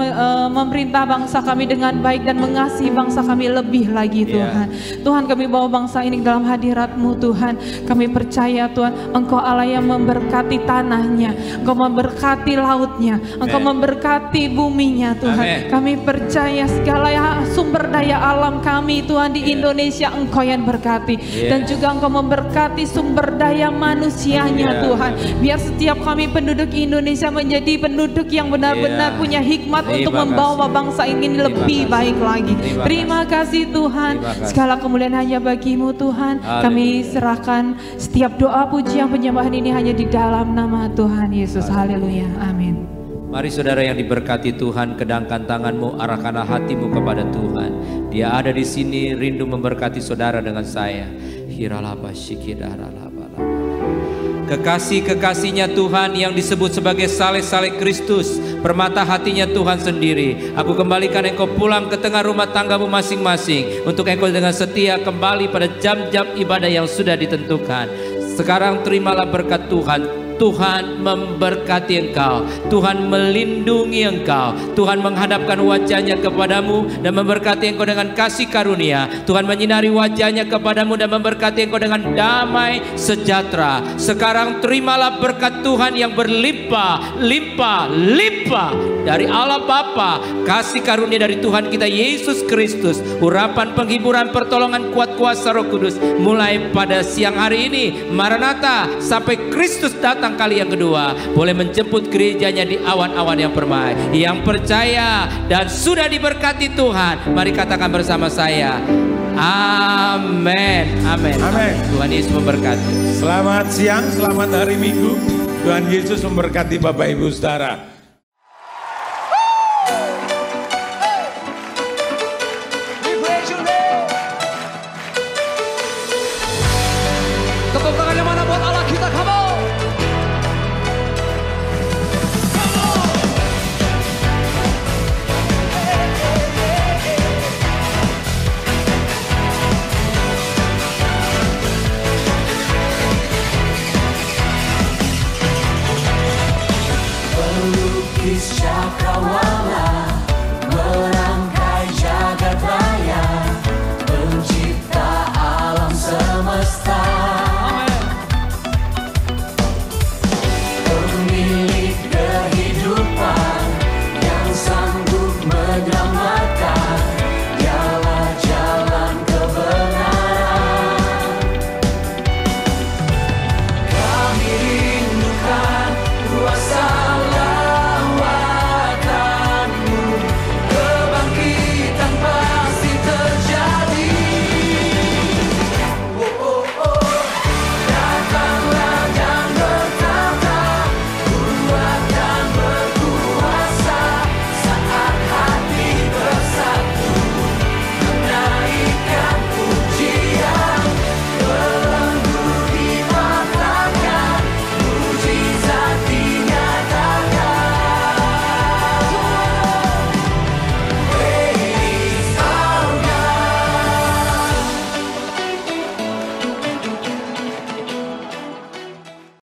memerintah bangsa kami dengan baik dan mengasihi bangsa kami lebih lagi Tuhan. Tuhan, kami bawa bangsa ini dalam hadirat-Mu Tuhan. Kami percaya Tuhan, Engkau Allah yang memberkati tanahnya, Engkau memberkati lautnya, Engkau memberkati buminya Tuhan. Kami percaya segala sumber daya alam kami Tuhan di Indonesia Engkau yang berkati. Dan juga Engkau memberkati sumber daya manusianya Tuhan. Biar setiap kami penduduk Indonesia menjadi penduduk yang benar-benar punya hikmat untuk membawa bangsa ini lebih baik lagi. Terima kasih Tuhan. Segala kemuliaan hanya bagi-Mu Tuhan. Kami serahkan setiap doa, pujian, penyembahan ini hanya di dalam nama Tuhan Yesus. Haleluya. Amin. Mari saudara yang diberkati Tuhan, kedangkan tanganmu, arahkanlah hatimu kepada Tuhan. Dia ada di sini, rindu memberkati saudara dengan saya. Kekasih-kekasihnya Tuhan yang disebut sebagai saleh-saleh Kristus, permata hatinya Tuhan sendiri. Aku kembalikan engkau pulang ke tengah rumah tanggamu masing-masing, untuk engkau dengan setia kembali pada jam-jam ibadah yang sudah ditentukan. Sekarang terimalah berkat Tuhan. Tuhan memberkati engkau, Tuhan melindungi engkau, Tuhan menghadapkan wajahnya kepadamu dan memberkati engkau dengan kasih karunia. Tuhan menyinari wajahnya kepadamu dan memberkati engkau dengan damai sejahtera. Sekarang terimalah berkat Tuhan yang berlimpah, limpah, limpah dari Allah Bapa, kasih karunia dari Tuhan kita Yesus Kristus, urapan penghiburan, pertolongan, kuat kuasa Roh Kudus mulai pada siang hari ini, Maranatha, sampai Kristus datang kali yang kedua, boleh menjemput gerejanya di awan-awan yang permai. Yang percaya dan sudah diberkati Tuhan, mari katakan bersama saya, amin, amin, amin. Tuhan Yesus memberkati. Selamat siang, selamat hari Minggu. Tuhan Yesus memberkati Bapak Ibu Saudara. Tepuk tangannya mana buat Allah kita, kamu. Pelukis cakrawala